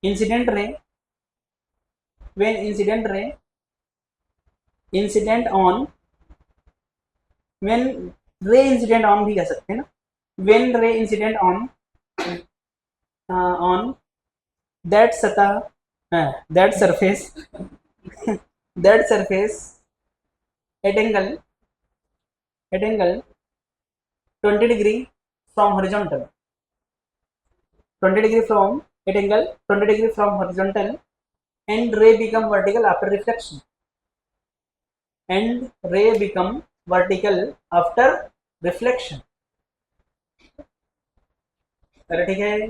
incident ray when incident on when ray incident on भी कह सकते हैं ना, when ray incident on that सतह that surface that surface at angle 20 degree from horizontal, 20 degree from at angle 20 degree from horizontal, and ray become vertical after reflection, and ray become vertical after reflection। अरे ठीक है,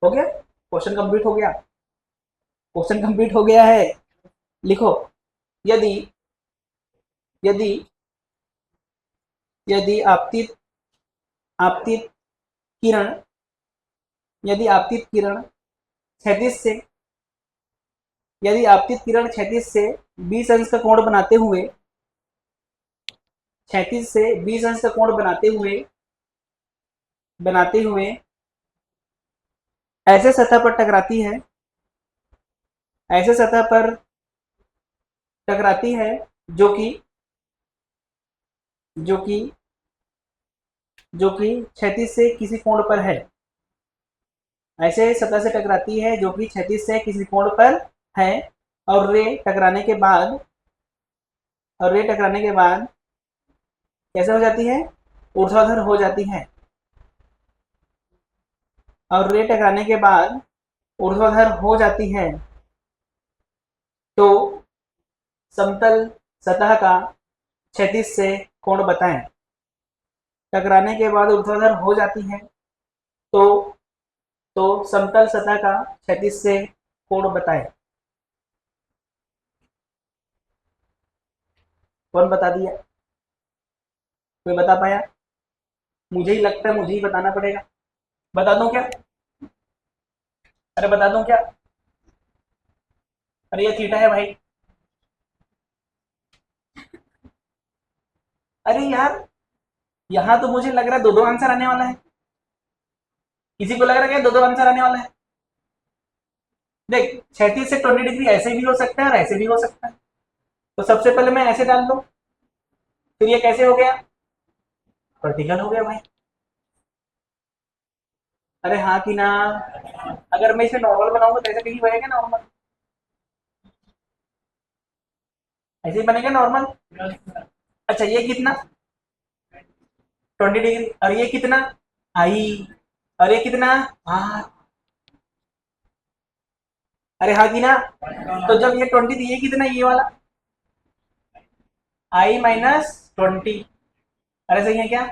हो गया question complete हो गया। Question complete हो गया है। लिखो यदि यदि यदि आपतित आपतित किरण यदि आपतित किरण क्षैतिज से यदि आपतित किरण क्षैतिज से 20 अंश का कोण बनाते हुए क्षैतिज से 20 अंश का कोण बनाते हुए ऐसे सतह पर टकराती है, ऐसे सतह पर टकराती है जो कि जो कि जो कि क्षैतिज से किसी कोण पर है, ऐसे सतह से टकराती है जो कि क्षैतिज से किसी कोण पर है, और रे टकराने के बाद कैसे हो जाती है? ऊर्ध्वाधर हो जाती है, और रे टकराने के बाद ऊर्ध्वाधर हो जाती है, तो समतल सतह का क्षैतिज से कोण बताएं। टकराने के बाद ऊर्ध्वाधर हो जाती है तो समतल सतह का क्षैतिज से कोण बताएं। कौन बता दिया? कोई बता पाया? मुझे ही लगता है मुझे ही बताना पड़ेगा। बता दूं क्या? अरे बता दूं क्या? अरे ये थीटा है भाई। अरे यार यहाँ तो मुझे लग रहा है दो दो आंसर आने वाला है। किसी को लग रहा है क्या दो दो आंसर आने वाला है? देख 36 से 20 डिग्री ऐसे भी हो सकता है और ऐसे भी हो सकता है। तो सबसे पहले मैं ऐसे डाल दू, फिर ये कैसे हो गया? वर्टिकल हो गया भाई। अरे हाँ कि ना, अगर मैं इसे नॉर्मल बनाऊंगा तो ऐसे कहीं बनेगा नॉर्मल, ऐसे ही बनेगा नॉर्मल। अच्छा ये कितना, 20 डिग्री, और ये कितना, आई, और ये कितना, हाँ, अरे हाँ कि ना। तो जब ये 20 थी, ये कितना, ये वाला I-20। अरे सही है क्या?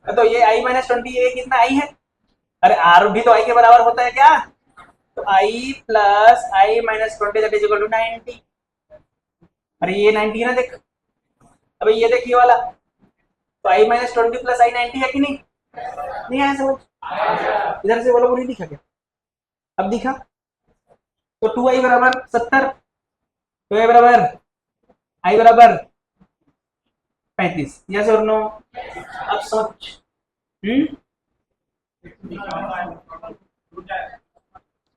तो ये I-20, ये कितना आई है? अरे आर भी तो आई के बराबर होता है क्या? तो I plus I-20 that is equal to 90। अरे ये 90 है ना, देख। अबे ये देख, ये वाला, तो I-20 प्लस I-90 है कि नहीं? नहीं आया समझ? इधर से बोलो, वो नहीं दिखा क्या? अब दिखा। तो 2i बराबर 70, 2i बराबर, आई बराबर 35, यस और नो? अब सोच। हम्म,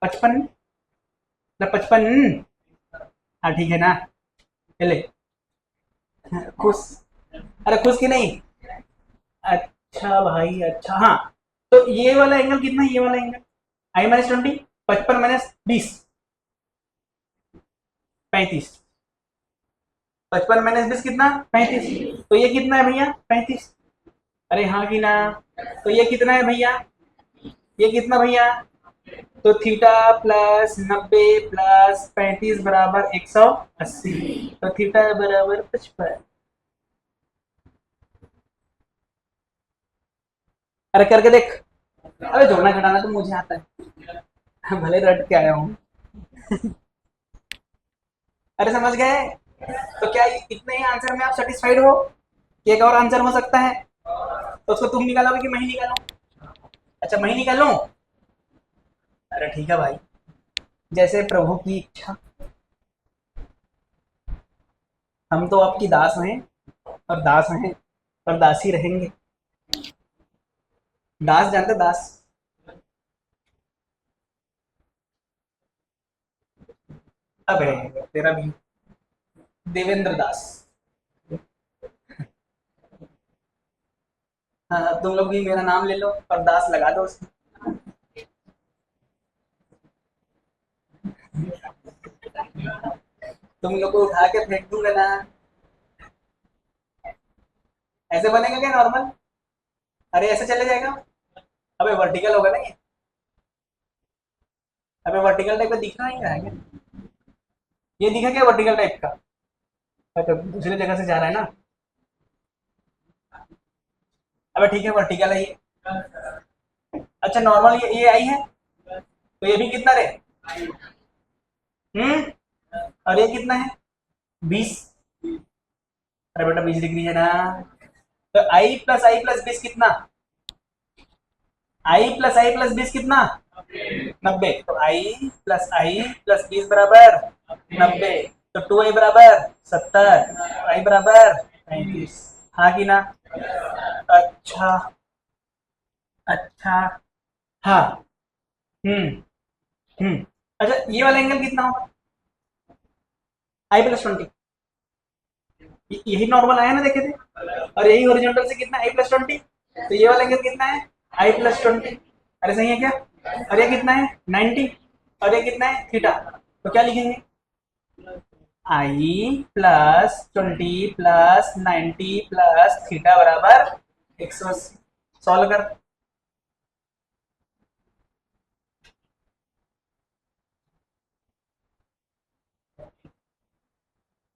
55, मतलब 55। हाँ ठीक है ना, चले। खुश, अरे खुश की नहीं। अच्छा भाई, अच्छा हाँ। तो ये वाला एंगल कितना है, ये वाला एंगल, I-20, 55 - 20, 35। 55 - 20 कितना, 35। तो ये कितना है भैया, 35। अरे हाँ कि ना। तो ये कितना है भैया, ये कितना भैया, तो थीटा प्लस 90 प्लस 35 बराबर 180। तो थीटा बराबर 55। अरे करके देख। अरे जोड़ना घटाना तो मुझे आता है, भले रट के आया हूँ। अरे समझ गए? तो क्या इतने ही आंसर में आप सेटिस्फाइड हो कि एक और आंसर हो सकता है? तो उसको तुम निकालोगे कि मैं ही निकालूं? अच्छा मैं ही निकालूं? अरे ठीक है भाई, जैसे प्रभु की इच्छा। हम तो आपकी दास हैं, और दास हैं, और दास ही रहेंगे। दास जानते, दास? अब है तेरा भी, देवेंद्र दास। हाँ तुम लोग भी मेरा नाम ले लो और दास लगा दो उसमें। तुम लोग को उठा के फेंक दूंगा ना। ऐसे बनेगा क्या नॉर्मल? अरे ऐसे चले जाएगा। अबे वर्टिकल होगा ना ये। अबे वर्टिकल टाइप का दिख रहा ही रहा है क्या? ये दिखा क्या वर्टिकल टाइप का? अच्छा दूसरी जगह से जा रहा है ना। अबे ठीक है, वर्टिकल है ये। अच्छा नॉर्मल ये आई है, तो ये भी कितना रे? हम्म, और ये कितना है, 20। अरे बेटा 20 डिग्री है ना। तो I+I+20 कितना, I+I+20 कितना, 90। तो I+I+20 बराबर 90। तो 2i बराबर 70, आई बराबर 35। हाँ कि ना? अच्छा, अच्छा, हाँ, हम्म, हम्म। अच्छा ये वाला एंगल कितना होगा, I+20, यही नॉर्मल आया ना, देखे थे। और यही हॉरिजॉन्टल से कितना, I+20। तो ये वाला एंगल कितना है, I+20। अरे सही है क्या? और ये कितना है, 90। और ये कितना है, थीटा। तो क्या लिखेंगे, I+20 प्लस 90 प्लस थीटा बराबर 180। सॉल्व कर।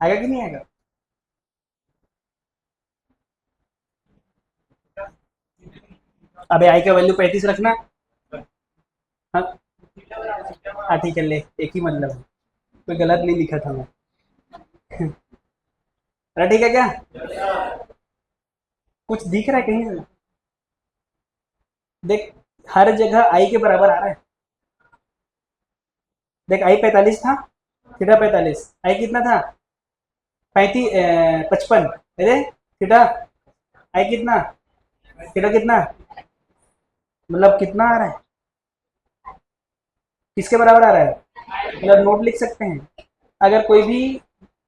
आएगा कि नहीं आएगा? अबे आई का वैल्यू 35 रखना। हाँ, हाँ ठीक है, ले एक ही मतलब है, कोई गलत नहीं लिखा था मैं। अरे ठीक है क्या, कुछ दिख रहा है कहीं से? देख, हर जगह आई के बराबर आ रहा है। देख I 45 था, थीटा 45, आई कितना था, 55। अरे थीटा, आई कितना, थीटा कितना, मतलब कितना आ रहा है, किसके बराबर आ रहा है? मतलब नोट लिख सकते हैं। अगर कोई भी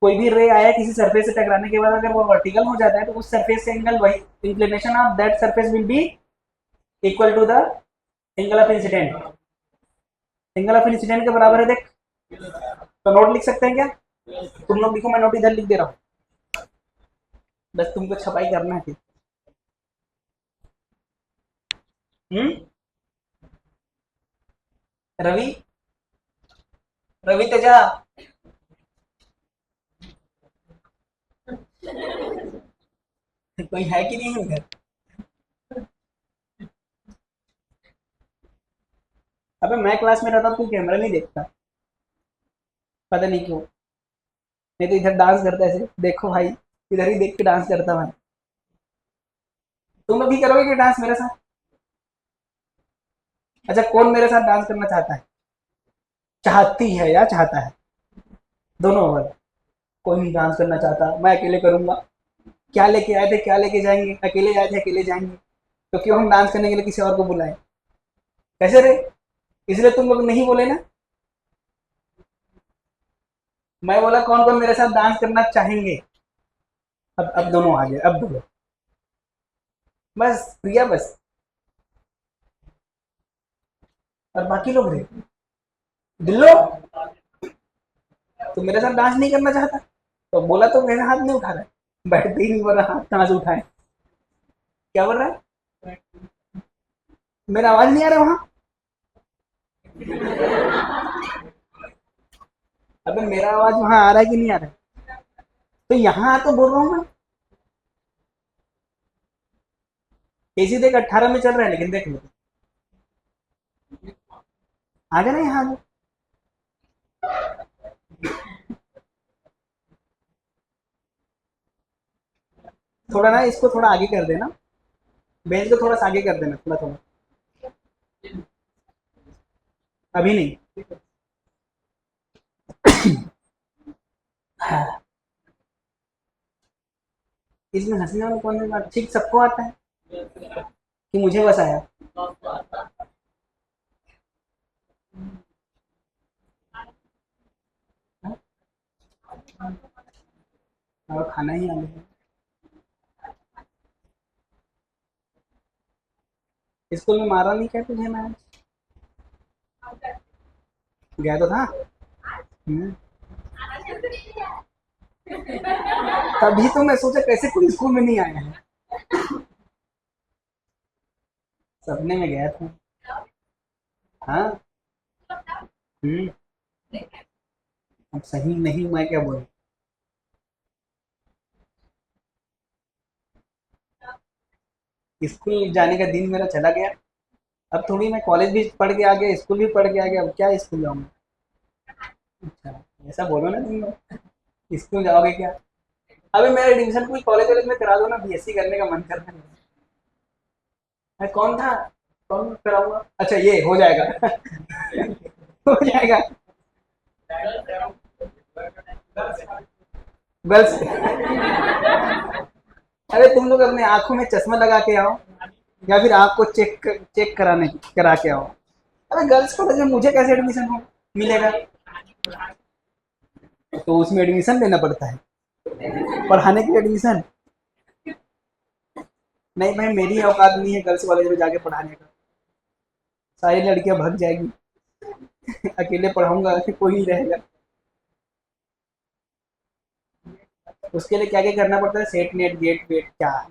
कोई भी रे आया किसी सरफेस से टकराने के बाद अगर वो वर्टिकल हो जाता है तो उस सरफेस से एंगल वही inclination of that surface will be equal to the angle of incident. Angle of incident के बराबर है देख। तो नोट लिख सकते हैं क्या? तुम लोग लिखो, मैं नोट इधर लिख दे रहा हूँ, बस तुमको छपाई करना है फिर। रवि, रवि तेजा, कोई है कि नहीं उधर? अबे मैं क्लास में रहता तू कैमरा नहीं देखता, पता नहीं क्यों। नहीं तो इधर डांस करता ऐसे, देखो भाई, इधर ही देख के डांस करता भाई। तुम लोग भी करोगे कि डांस मेरे साथ? अच्छा, कौन मेरे साथ डांस करना चाहता है? चाहती है या चाहता है? दोनों ओवर। कोई नहीं डांस करना चाहता, मैं अकेले करूंगा। क्या लेके आए थे क्या लेके जाएंगे, अकेले आए थे अकेले जाएंगे, तो क्यों हम डांस करने के लिए किसी और को बुलाएं? कैसे रे? इसलिए तुम लोग नहीं बोले ना। मैं बोला कौन कौन मेरे साथ डांस करना चाहेंगे। अब दोनों आ गए, अब दोनों। बस प्रिया बस, और बाकी लोग रे। दिल्लो, तो मेरे साथ डांस नहीं करना चाहता तो बोला तो मेरा हाथ नहीं उठा रहा है, बैठते ही नहीं बोल रहा हाथ कहाँ से उठाए। क्या बोल रहा है? मेरा आवाज नहीं आ रहा वहां? अबे मेरा आवाज वहां आ रहा है कि नहीं आ रहा है? तो यहाँ तो बोल रहा हूँ मैं। एसी देख 18 में चल रहा है, लेकिन देख लो आ गया ना यहाँ आ। थोड़ा ना इसको थोड़ा आगे कर देना, बेंच को थोड़ा सा आगे कर देना, थोड़ा थोड़ा। अभी नहीं। हाँ, इसमें हंसने वाला कौन सी बात, ठीक सबको आता है कि मुझे बस आया? हाँ? और खाना ही आने है। स्कूल में मारा नहीं क्या तुझे मैं? गया तो था। हम्म, तभी तो मैं सोचा कैसे कोई स्कूल में नहीं आया है। सपने में गया था। हाँ। हम्म। अब सही नहीं, मैं क्या बोलूं। स्कूल जाने का दिन मेरा चला गया। अब थोड़ी मैं कॉलेज भी पढ़ के आ गया, स्कूल भी पढ़ के आ गया, अब क्या स्कूल जाऊंगा? अच्छा, ऐसा बोलो ना तुम लोग, स्कूल जाओगे क्या? अबे मेरा एडमिशन कोई कॉलेज वॉलेज में करा दो ना, बीएससी करने का मन कर रहा है। मैं कौन था? कौन कराऊंगा? अच्छा ये हो जाएगा। हो जाएगा। गर्ल्स। अरे तुम लोग अपने आंखों में चश्मा लगा के आओ, या फिर आंख को चेक कराने करा के आओ। अरे गर्ल्स कॉलेज में मुझे कैसे एडमिशन हो मिलेगा? तो उसमें एडमिशन लेना पड़ता है, पढ़ाने के लिए एडमिशन। नहीं भाई, मेरी औकात नहीं है गर्ल्स कॉलेज में जाके पढ़ाने का। सारी लड़कियां भाग जाएगी, अकेले पढ़ाऊंगा कोई नहीं रहेगा। उसके लिए क्या क्या करना पड़ता है, सेट नेट गेट वेट क्या है?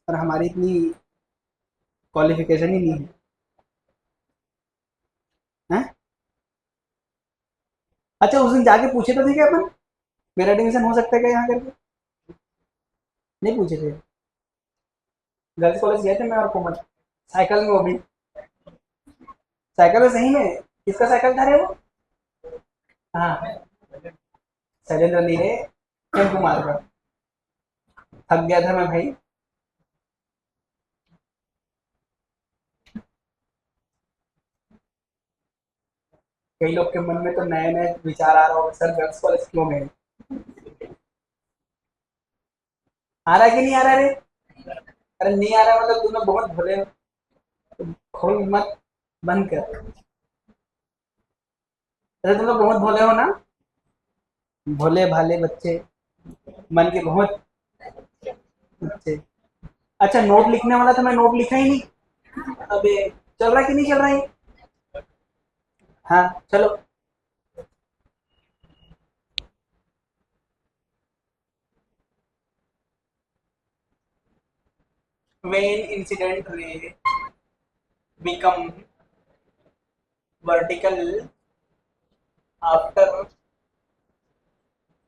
और हमारी इतनी क्वालिफिकेशन ही नहीं है। हैं? अच्छा उस दिन जाके पूछे तो थे क्या अपन, मेरा एडमिशन हो सकता है क्या यहाँ करके? नहीं पूछे थे? गर्ल्स कॉलेज गए थे मैं और कोमल, साइकिल में, वो भी साइकिल में। सही में किसका साइकिल था रे वो? हाँ, शैलेंद्र नहीं रे, प्रेम कुमार का। थक गया था मैं भाई। कई लोग के मन में तो नए नए विचार आ रहा होगा, सर गर्ल्स कॉलेज क्यों गए? आ रहा है कि नहीं आ रहा रे? अरे नहीं आ रहा मतलब तुम लोग बहुत भले हो, खोल मत, बंद कर। अरे तुम लोग बहुत भोले हो ना। भोले भाले बच्चे, मन के बहुत अच्छे। अच्छा नोट लिखने वाला था, मैं नोट लिखा ही नहीं। अबे चल रहा है कि नहीं चल रहा है? हाँ चलो। when incident ray become vertical after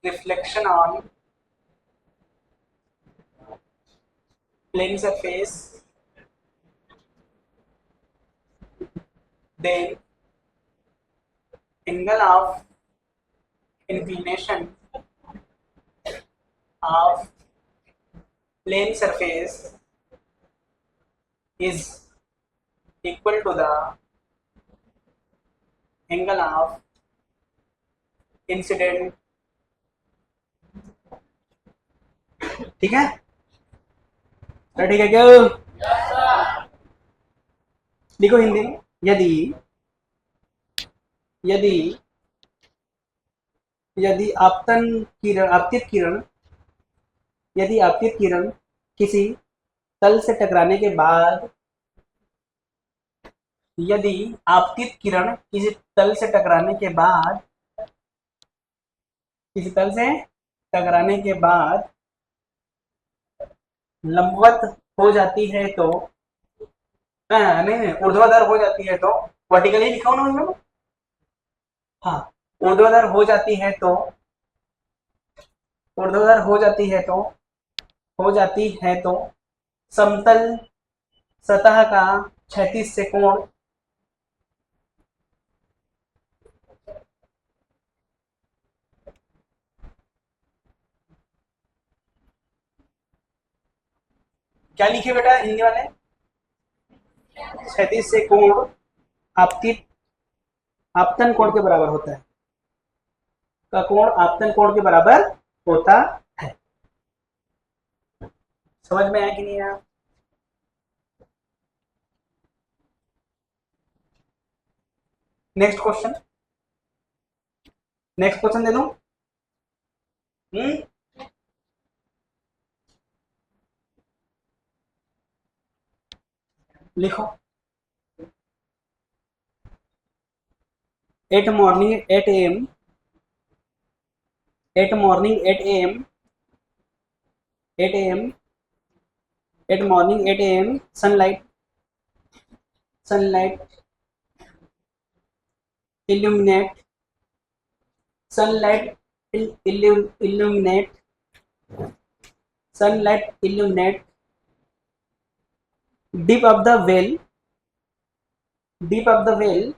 reflection on plane surface, then angle of inclination of plane surface is equal to the angle of incident। ठीक है? तो ठीक है क्या? लिखो हिंदी में। यदि यदि यदि आपतित किरण यदि आपतित किरण किसी तल से टकराने के बाद यदि आपतित किरण किसी तल से टकराने के बाद किसी तल से टकराने के बाद लंबवत हो जाती है तो नहीं नहीं ऊर्ध्वाधर हो जाती है तो वर्टिकली लिखा हो ना उसमें। हाँ ऊर्ध्वाधर हो जाती है तो समतल सतह का क्षैतिज से कोण क्या लिखे बेटा हिंदी वाले? क्षैतिज से कोण आपतित आपतन कोण के बराबर होता है। का कोण आपतन कोण के बराबर होता है। समझ में आया कि नहीं आया? नेक्स्ट क्वेश्चन दे दूं? लिखो। Eight morning 8 a.m. sunlight illuminate sunlight illuminate deep of the well deep of the well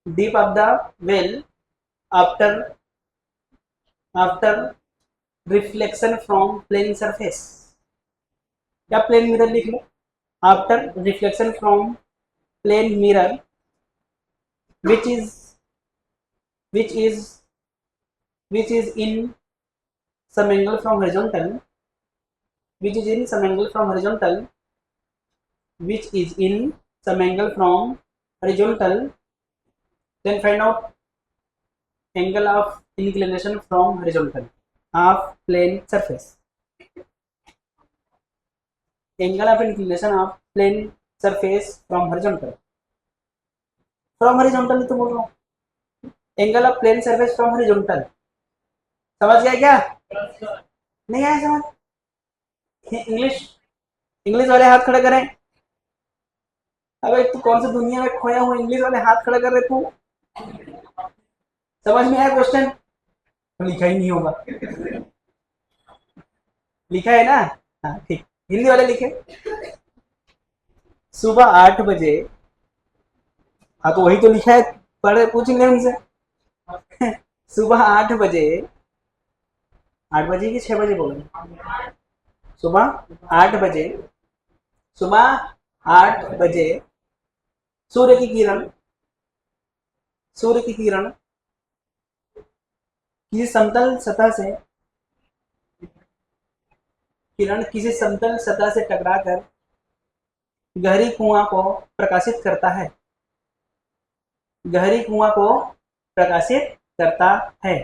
deep of the well after reflection from plane surface। क्या प्लेन मिरर लिख लो। After reflection from plane mirror which is which is which is in some angle from horizontal which is in some angle from horizontal which is in some angle from horizontal then find out angle of inclination from horizontal of plane surface। angle of inclination of plane surface from horizontal तो बोल रहा हूँ। Angle of plane surface from horizontal. समझ गया क्या? नहीं आया समझ? इंग्लिश वाले हाथ खड़े करें। अबे तू कौन सी दुनिया में खोया हुआ, इंग्लिश वाले हाथ खड़े कर रहे तू? समझ में आया क्वेश्चन? तो लिखा ही नहीं होगा। लिखा है ना? हाँ ठीक। हिंदी वाले लिखे। सुबह 8 बजे। हाँ तो वही तो लिखा है, पढ़े पूछेंगे उनसे। सुबह 8 बजे 8 बजे कि 6 बजे बोले? सुबह 8 बजे सुबह 8 बजे सूर्य की किरण किसी समतल सतह से टकराकर गहरी कुआं को प्रकाशित करता है।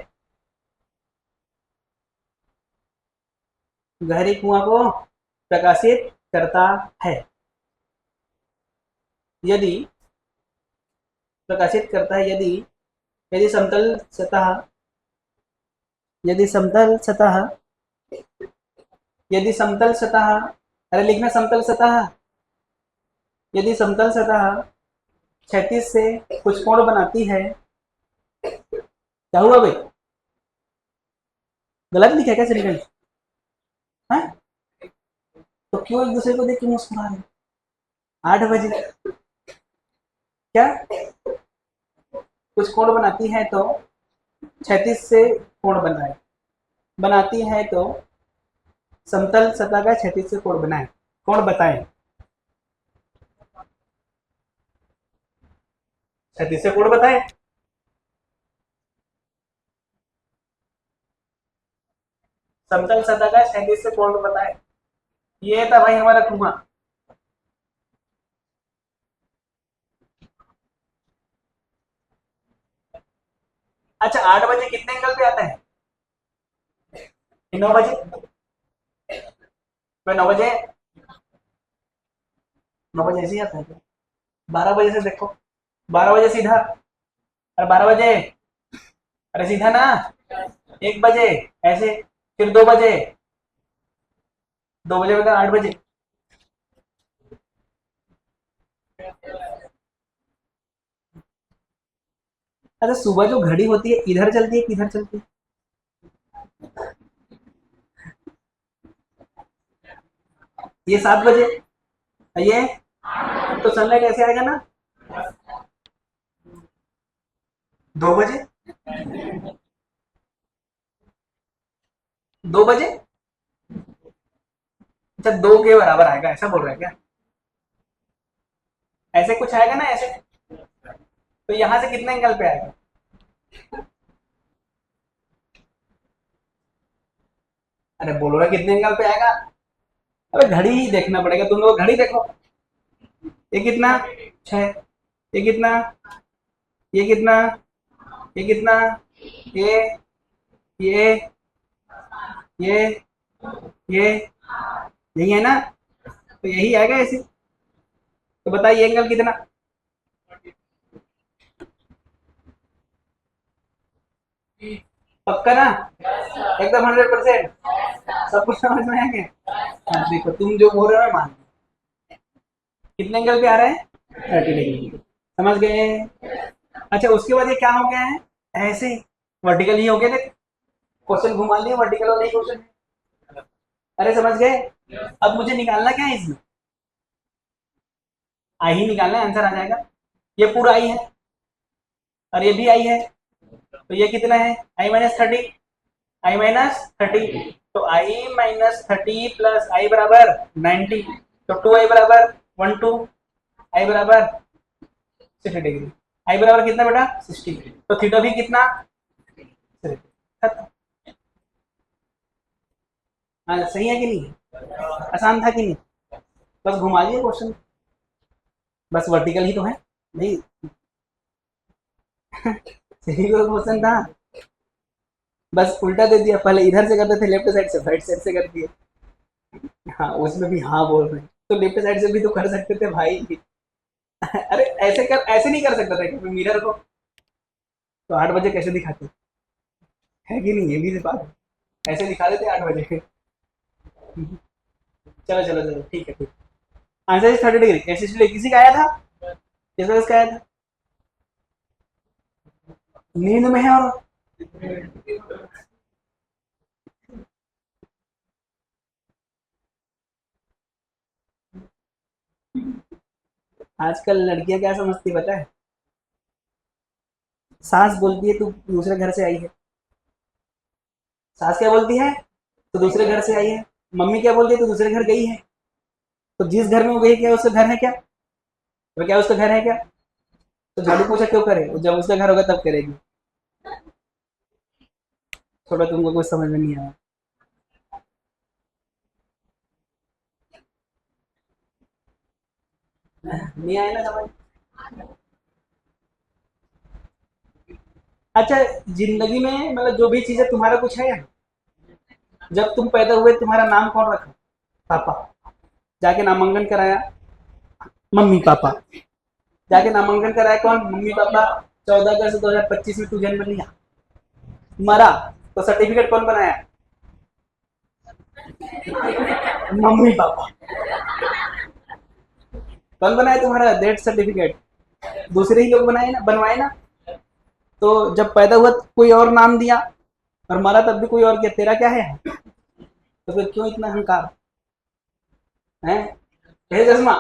गहरी कुआं को प्रकाशित करता है। यदि प्रकाशित करता है, यदि यदि समतल सतह यदि समतल सतह यदि समतल सतह अरे लिखना समतल सतह, यदि समतल सतह क्षैतिज से कुछ कोण बनाती है। क्या हुआ भाई, गलत लिखा क्या सेंटेंस? हाँ, तो क्यों एक दूसरे को देख के मुस्कुरा रहे? 8 बजे क्या कुछ कोण बनाती है तो क्षैतिज से कोण बनाए, बनाती है तो समतल सतह का क्षैतिज से कोण बनाए, कोण बताएं। क्षैतिज से कोण बताएं, समतल सतह का क्षैतिज से कोण बताएं। ये था भाई हमारा कुआं। अच्छा 8 बजे कितने एंगल पे आता है? 9 बजे। तो 9 बजे, 9 बजे ऐसे ही आता है। 12 बजे से देखो, 12 बजे सीधा, और 12 बजे, अरे सीधा ना, 1 बजे ऐसे, फिर 2 बजे, 2 बजे बता 8 बजे। अच्छा सुबह जो घड़ी होती है इधर चलती है किधर चलती है? ये 7 बजे, ये तो सनलाइट ऐसे आएगा ना 2 बजे, 2 बजे। अच्छा 2 के बराबर आएगा ऐसा बोल रहा है क्या? ऐसे कुछ आएगा ना ऐसे, तो यहाँ से कितने एंगल पे आएगा? अरे बोलो ना कितने एंगल पे आएगा? अरे घड़ी ही देखना पड़ेगा, तुम लोग घड़ी देखो। ये कितना, 6, ये कितना, ये कितना, ये कितना, ये ये ये ये यही है ना, तो यही आएगा ऐसे। तो बताइए एंगल कितना? पक्का ना, एकदम 100%, सब कुछ समझ में आएंगे। हाँ देखो तुम जो बोल रहे हो मैं मान, कितने एंगल पे आ रहा है? 30 डिग्री, समझ गए? अच्छा उसके बाद ये क्या हो गया है, ऐसे वर्टिकल ही हो गया। देख क्वेश्चन घुमा लिया, वर्टिकल वाला ही क्वेश्चन है। अरे समझ गए? अब मुझे निकालना क्या है इसमें, आई ही निकालना है, आंसर आ जाएगा। ये पूरा आई है और ये भी आई है, तो ये कितना है? I-30, I-30, तो I-30 प्लस आई बराबर 90, तो 2I बराबर 12, आई बराबर 60 डिग्री। आई बराबर कितना बेटा? 60, तो थीटा भी कितना? 60। हाँ सही है कि नहीं, आसान था कि नहीं? बस घुमा दिए क्वेश्चन, बस वर्टिकल ही तो है नहीं। सही क्वेश्चन था, बस उल्टा दे दिया, पहले इधर से करते थे लेफ्ट साइड से, राइट साइड से कर दिए। हाँ उसमें भी हाँ बोल रहे हैं, तो लेफ्ट साइड से भी तो कर सकते थे भाई। अरे ऐसे कर, ऐसे नहीं कर सकता था कि मिरर को, तो 8 बजे कैसे दिखाते, है कि नहीं? ये भी बात है, ऐसे दिखा देते 8 बजे। चलो चलो चलो ठीक है ठीक। आंसर इज 30 डिग्री, ऐसे किसी का आया था, किसका आया था? नींद में है और आजकल लड़कियां क्या समझती है पता है? सास बोलती है तू दूसरे घर से आई है, सास क्या बोलती है? तो दूसरे घर से आई है। मम्मी क्या बोलती है? तो दूसरे घर गई है। तो जिस घर में वो गई क्या उसका घर है क्या? तो क्या उसका घर है क्या? तो झाड़ू पोछा क्यों करे, जब उसका घर होगा तब करेगी। थोड़ा तुमको कुछ समझ में नहीं आया, नहीं आया ना समझ? अच्छा जिंदगी में मतलब जो भी चीजें तुम्हारा कुछ है, जब तुम पैदा हुए तुम्हारा नाम कौन रखा? पापा। जाके नामांकन कराया? Mummy papa. जाके नामांकन कराया कौन? Mummy papa. 14 अगस्त 2025 में तू जन्म लिया, मरा, तो सर्टिफिकेट कौन बनाया? Mummy papa. कौन बनाया तुम्हारा डेथ सर्टिफिकेट? दूसरे ही लोग बनाए ना, बनवाए ना। तो जब पैदा हुआ तो कोई और नाम दिया, और मरा तब भी कोई और किया, तेरा क्या है? तो फिर क्यों इतना अहंकार है? चश्मा,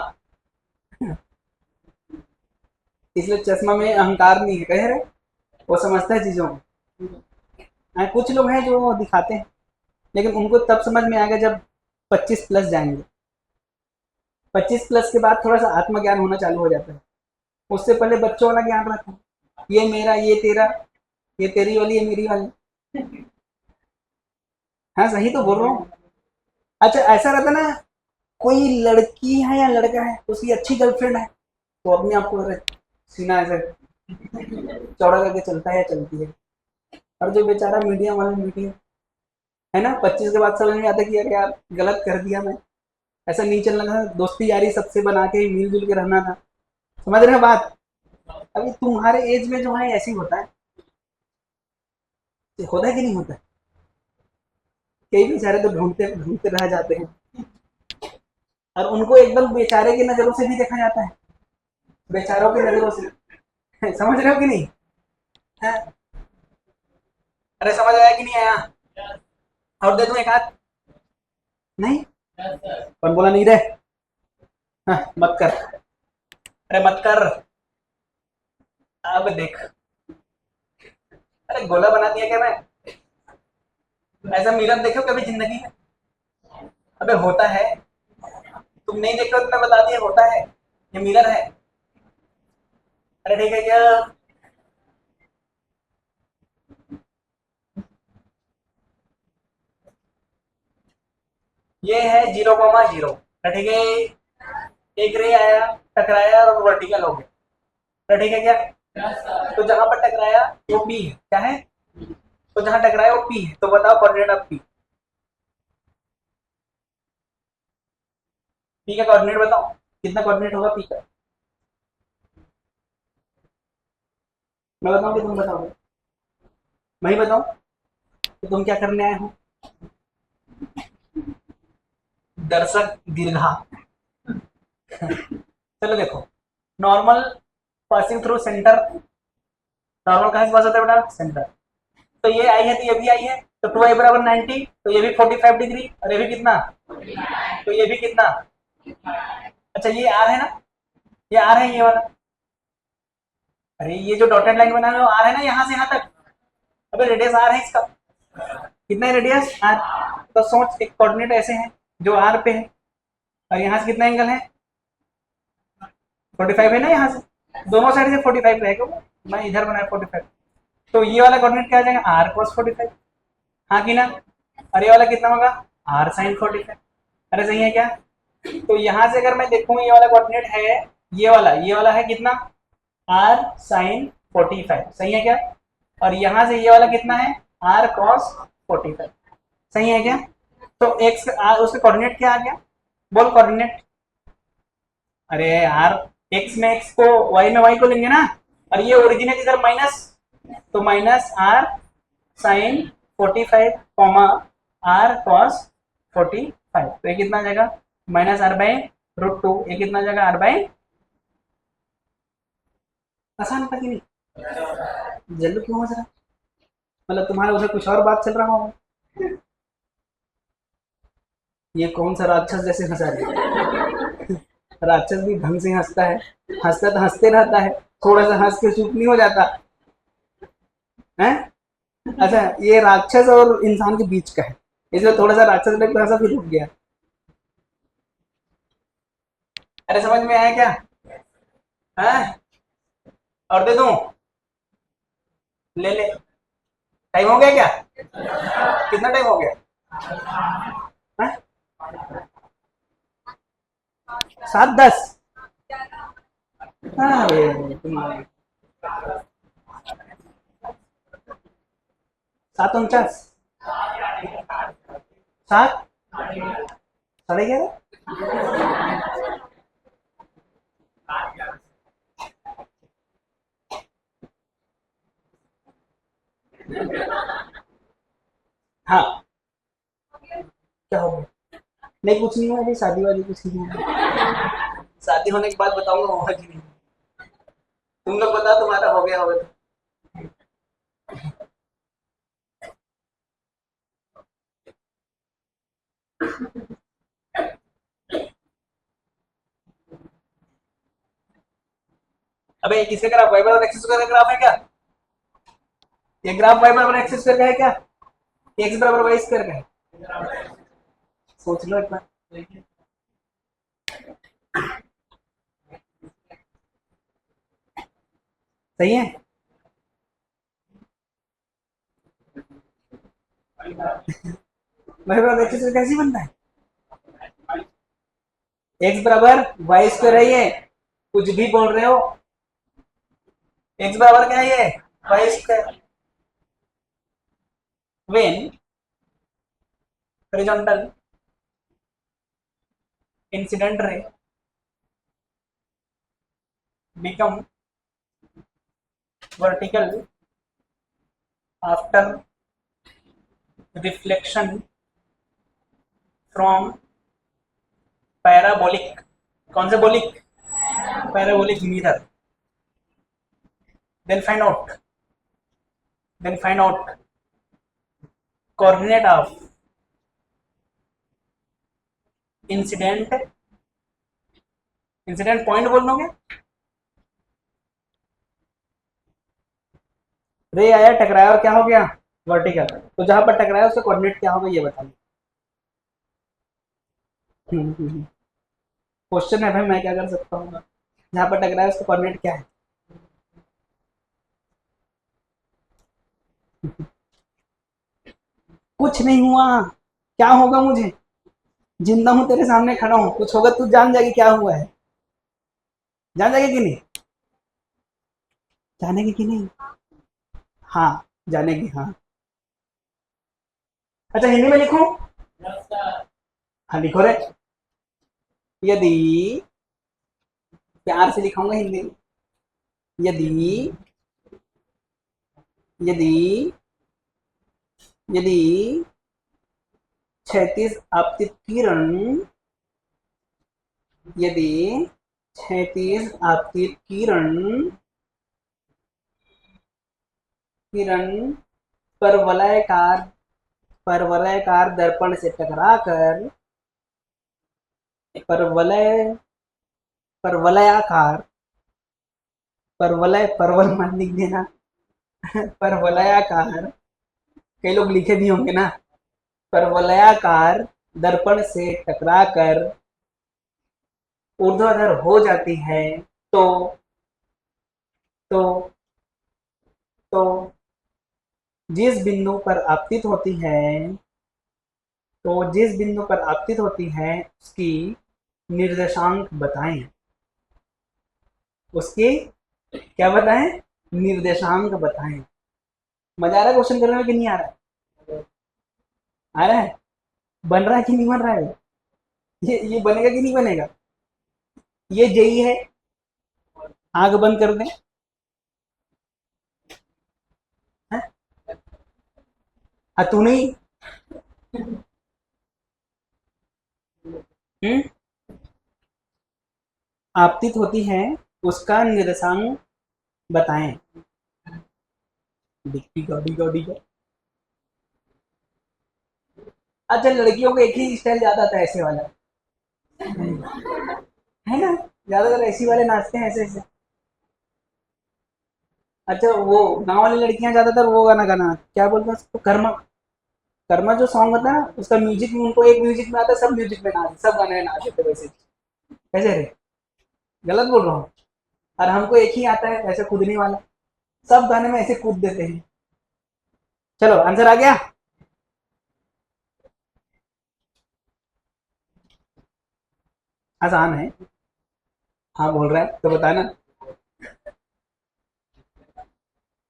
इसलिए चश्मा में अहंकार नहीं है, कह रहे, वो समझता है चीजों को। कुछ लोग हैं जो दिखाते हैं, लेकिन उनको तब समझ में आएगा जब 25 प्लस जाएंगे। 25 प्लस के बाद थोड़ा सा आत्मज्ञान होना चालू हो जाता है। उससे पहले बच्चों वाला ज्ञान रखो, ये मेरा, ये तेरा, ये तेरी वाली, ये मेरी वाली। हाँ सही तो बोल रहा हूँ। अच्छा ऐसा रहता ना, कोई लड़की है या लड़का है, उसकी अच्छी गर्लफ्रेंड है, तो अपने आप को सीना ऐसे चौड़ा करके चलता है या चलती है। और जो बेचारा मीडियम वाला मीडियम है ना, 25 के बाद समझ में आता है कि यार यार गलत कर दिया मैं, ऐसा नहीं चलना था, दोस्ती यारी सबसे बना के मिलजुल के रहना था। समझ रहे हो बात? अभी तुम्हारे एज में जो है ऐसे ही होता है, होता है कि नहीं होता है? कई बेचारे तो ढूंढते ढूंढते रह जाते हैं, और उनको एकदम बेचारे की नजरों से भी देखा जाता है, बेचारों की नजरों से। समझ रहे हो कि नहीं? है? अरे समझ आया कि नहीं आया? और दे दूं एक हाथ? नहीं? कौन बोला नहीं रे? हाँ, मत कर, अरे मत कर। अब देख, अरे गोला बना दिया क्या मैं? ऐसा मिरर देखो कभी जिंदगी में? अबे होता है, तुम नहीं देखो तो मैं बता दिया, होता है, ये मिरर है। अरे ठीक है क्या? ये है 0,0, ठीक है? एक रे आया, टकराया और वर्टिकल हो गया, ठीक है क्या? तो जहां पर टकराया वो पी है, क्या है? तो जहां टकराया वो पी है, तो बताओ कोऑर्डिनेट ऑफ पी। पी का कोऑर्डिनेट बताओ, कितना कोऑर्डिनेट होगा पी का? मैं बताऊं कि तुम बताओगे? मैं ही बताऊं? तो तुम क्या करने आए हो? दर्शक दीर्घा। चलो देखो, normal passing through centre, normal कहाँ से पास होता है बेटा? सेंटर। तो ये आई है तो ये भी आई है, तो 2i बराबर 90, तो ये भी 45 डिग्री, और ये भी कितना? तो ये भी कितना? अच्छा ये आर है ना, ये आर है ये वाला। अरे ये जो डॉटेड लाइन बना है वो आर है ना, यहाँ से यहाँ तक। अबे रेडियस आर है इसका, कितना है रेडियस? आर। तो सोच, एक कोऑर्डिनेट ऐसे है जो आर पे है, और यहाँ से कितना एंगल है? 45 है ना, यहाँ से दोनों साइड से 45 रहेगा वो, मैं इधर बनाया 45। तो ये वाला कोऑर्डिनेट क्या आ जाएगा? R cos 45। हाँ कि ना? और ये वाला कितना होगा? R sine 45। अरे सही है क्या? तो यहाँ से अगर मैं देखूँ, ये वाला कोऑर्डिनेट है, ये वाला है कितना? आर साइन 45, सही है क्या? और यहाँ से ये वाला कितना है? आर cos 45, सही है क्या? तो एक्स उसका कोऑर्डिनेट क्या आ गया? बोल कोऑर्डिनेट। अरे यार, एक्स में एक्स को, वाई में वाई को लेंगे ना, और ये ओरिजिनेट इधर माइनस, तो minus r sine 45 comma r cos 45, तो ये कितना आ जाएगा? माइनस आर बाई √2, ये कितना आ जाएगा? R by. आसान था कि नहीं? जल्दी क्यों हो रहा? मतलब तुम्हारे उधर कुछ और बात चल रहा होगा। ये कौन सा राक्षस जैसे हंसा रही है? राक्षस भी ढंग से हंसता है, हंसता तो हंसते रहता है, थोड़ा सा हंस के चुप नहीं हो जाता है? अच्छा, ये राक्षस और इंसान के बीच का है, इसलिए थोड़ा सा राक्षस लग हंसा फिर रुक गया। अरे समझ में आया क्या? है? और दे दूं? ले ले। टाइम हो गया क्या? कितना टाइम हो गया? है? 7:10। अरे तुम, 7:49। 7, 11:30। हाँ, क्या हो गया? नहीं, कुछ नहीं हुआ अभी, शादी वादी कुछ नहीं हुआ। शादी होने के बाद बताऊंगा होगा कि नहीं। तुम लोग बताओ तुम्हारा हो गया होगा तो। अबे ये किसका ग्राफ, वाई बराबर एक्स स्क्वायर का ग्राफ है क्या? ये ग्राफ वाई बराबर एक्स स्क्वायर का है क्या? एक्स बराबर वाई स्क्वायर का है? सोच लो एक बार। सही है। वाई बराबर एक्स स्क्वायर कैसे बनता है? एक्स बराबर वाई स्क्वायर है ये, कुछ भी बोल रहे हो। एक्स बराबर क्या है ये? Y square. When horizontal incident ray become vertical after reflection from parabolic, कौन से बोलिक? Parabolic mirror. Then find out, then find out coordinate of incident, incident point बोल दोगे। रे आया, टकराया और क्या हो गया? वर्टिकल। तो जहां पर टकराया उसका कोऑर्डिनेट क्या होगा ये बताइए। क्वेश्चन है भाई, मैं क्या कर सकता हूँ? जहां पर टकराया उसका कोऑर्डिनेट क्या है? कुछ नहीं हुआ। क्या होगा मुझे? जिंदा हूं, तेरे सामने खड़ा हूं, कुछ होगा तू जान जाएगी क्या हुआ है। जान जाएगी कि नहीं? जानेगी कि नहीं? हाँ, जानेगी हाँ। अच्छा, हिंदी में लिखूं? हाँ लिखो रे। यदि, प्यार से लिखाऊंगा हिंदी में। यदि, यदि, यदि क्षैतिज आपतित किरण, यदि क्षैतिज आपतित किरण, किरण परवलयकार, परवलयकार दर्पण से टकराकर, परवलय, परवलयाकार, परवलय, परवल मत लिख देना। परवलयाकार, कई लोग लिखे भी होंगे ना। परवलयाकार दर्पण से टकराकर ऊर्ध्वाधर हो जाती है, तो तो तो जिस बिंदु पर आपतित होती है, तो जिस बिंदु पर आपतित होती है उसकी निर्देशांक बताएं। उसकी क्या बताएं? निर्देशांक बताएं। मजा आ रहा है क्वेश्चन करने में कि नहीं आ रहा है? आ रहा है? बन रहा है कि नहीं बन रहा है? ये बनेगा कि नहीं बनेगा? ये जेई है। आंख बंद कर दें। हैं? हाँ, तू नहीं। हम्म, आपतित होती है उसका निर्देशांक बताएं। दिखती गाड़ी गाड़ी का। अच्छा, लड़कियों को एक ही स्टाइल ज्यादा आता है, ऐसे वाला, है ना? ज्यादातर ऐसी वाले नाचते हैं ऐसे ऐसे। अच्छा, वो गांव वाली लड़कियां ज्यादातर वो गाना गाना क्या बोलते हैं उसको, कर्मा। कर्मा जो सॉन्ग होता है ना, उसका म्यूजिक में उनको एक म्यूजिक में आता है, सब म्यूजिक में नाच, सब गाने में नाच देते वैसे। कैसे रे? गलत बोल रहा हूँ? और हमको एक ही आता है ऐसे कूदने वाला, सब गाने में ऐसे कूद देते हैं। चलो, आंसर आ गया। आसान है। हाँ बोल रहा है तो बताना।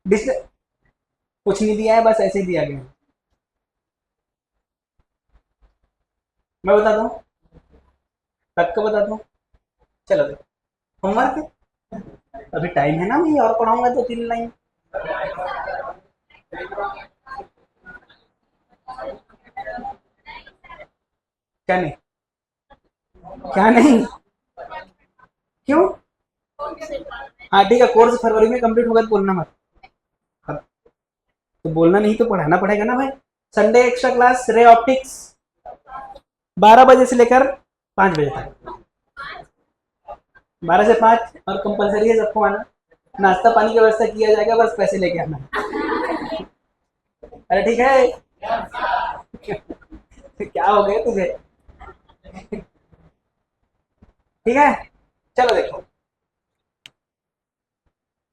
डिस्प्ले कुछ नहीं दिया है, बस ऐसे ही दिया गया है। मैं बता दूं, पक्का बता दूं। चलो देखो, होमवर्क अभी टाइम है ना, मैं और पढ़ाऊंगा 2-3 लाइन। क्या नहीं? क्या नहीं? क्यों? हाँ ठीक है, कोर्स फरवरी में कंप्लीट होगा तो बोलना मत। अब तो बोलना नहीं तो पढ़ाना पड़ेगा ना भाई। Sunday extra class ray optics 12 बजे से लेकर 5 बजे तक। 12 से 5 और कंपलसरी है सबको आना। नाश्ता पानी की व्यवस्था किया जाएगा, बस पैसे लेके आना। अरे ठीक है। क्या हो गया तुझे? ठीक है, चलो देखो,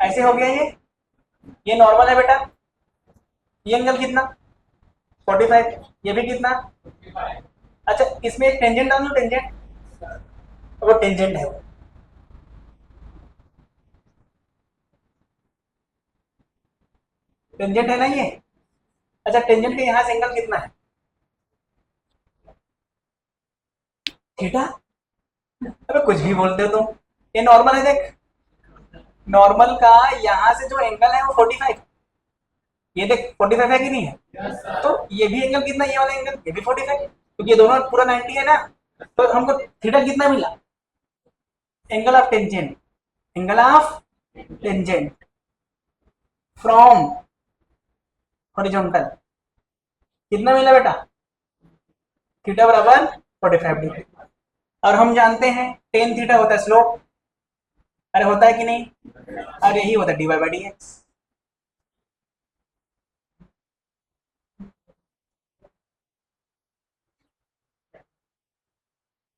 ऐसे हो गया ये नॉर्मल है बेटा। ये एंगल कितना? 45। ये भी कितना? अच्छा, इसमें एक टेंजेंट डाल लो, टेंजेंट। वो टेंजेंट है वो। टेंजेंट है ना ये। अच्छा, टेंजेंट के यहाँ से एंगल कितना है? थीटा। अबे कुछ भी बोलते हो तुम। ये नॉर्मल है देख। नॉर्मल का यहाँ से जो एंगल है वो 45। ये देख 45 है कि नहीं है? तो ये भी एंगल कितना, ये वाला एंगल, ये भी 45, क्योंकि ये दोनों पूरा 90 है ना। तो हमको थीटा कितना मिला? Angle of tangent, angle of tangent from horizontal कितना मिला बेटा? थीटा बराबर 45 डिग्री। और हम जानते हैं टेन थीटा होता है स्लोप। अरे होता है कि नहीं? और यही होता है d y by d x.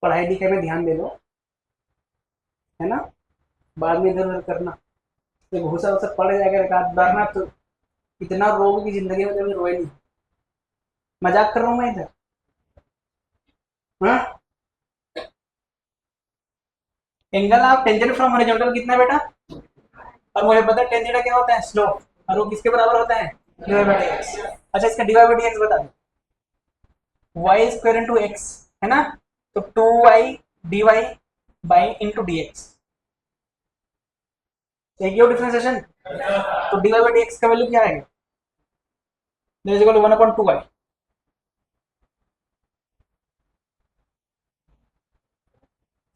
पढ़ाई लिखाई में ध्यान दे दो, है ना। बाद में इधर उधर करना, तो घुसा वुसा पड़ जाएगा एक आध बार ना, तो इतना रोग की जिंदगी में कभी रोए नहीं। मजाक कर रहा हूँ मैं इधर। हाँ, angle of tangent from horizontal कितना है बेटा? और मुझे पता है टेन थीटा क्या होता है, स्लोप। और वो किसके बराबर होता है? D y by d x. अच्छा, इसका d y by d x बता दो। वाई स्क्वायर इंटू एक्स, है ना। तो 2y d y by into d x, एक ही डिफ्रेंसिएशन। तो d y by d x का वैल्यू क्या आएगा? That is equal to 1/2y।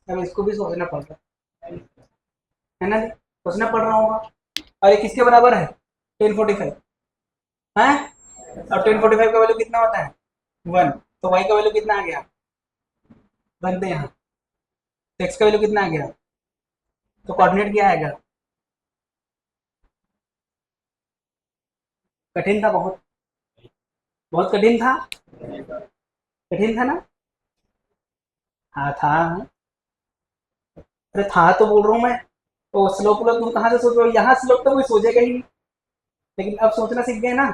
अब इसको भी सोचना पड़ रहा है ना जी, सोचना पड़ रहा होगा। और ये किसके बराबर है? 1045 है। और 1045 का वैल्यू कितना होता है? 1। तो y का वैल्यू कितना आ गया? बनते यहाँ। तो x का वैल्यू कितना आ गया? तो कोऑर्डिनेट क्या आएगा? कठिन था बहुत। बहुत कठिन था। कठिन था ना। हाँ था। अरे था तो बोल रहा हूँ मैं। तो स्लोप लो तुम कहाँ से सोच रहे हो? यहाँ स्लोप तो कोई सोचेगा ही नहीं। लेकिन अब सोचना सीख गए ना,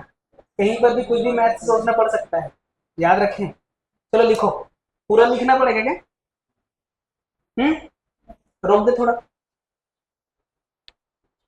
कहीं पर भी कुछ भी मैथ से सोचना पड़ सकता है, याद रखें। चलो लिखो, पूरा लिखना पड़ेगा क्या? रोक दे थोड़ा।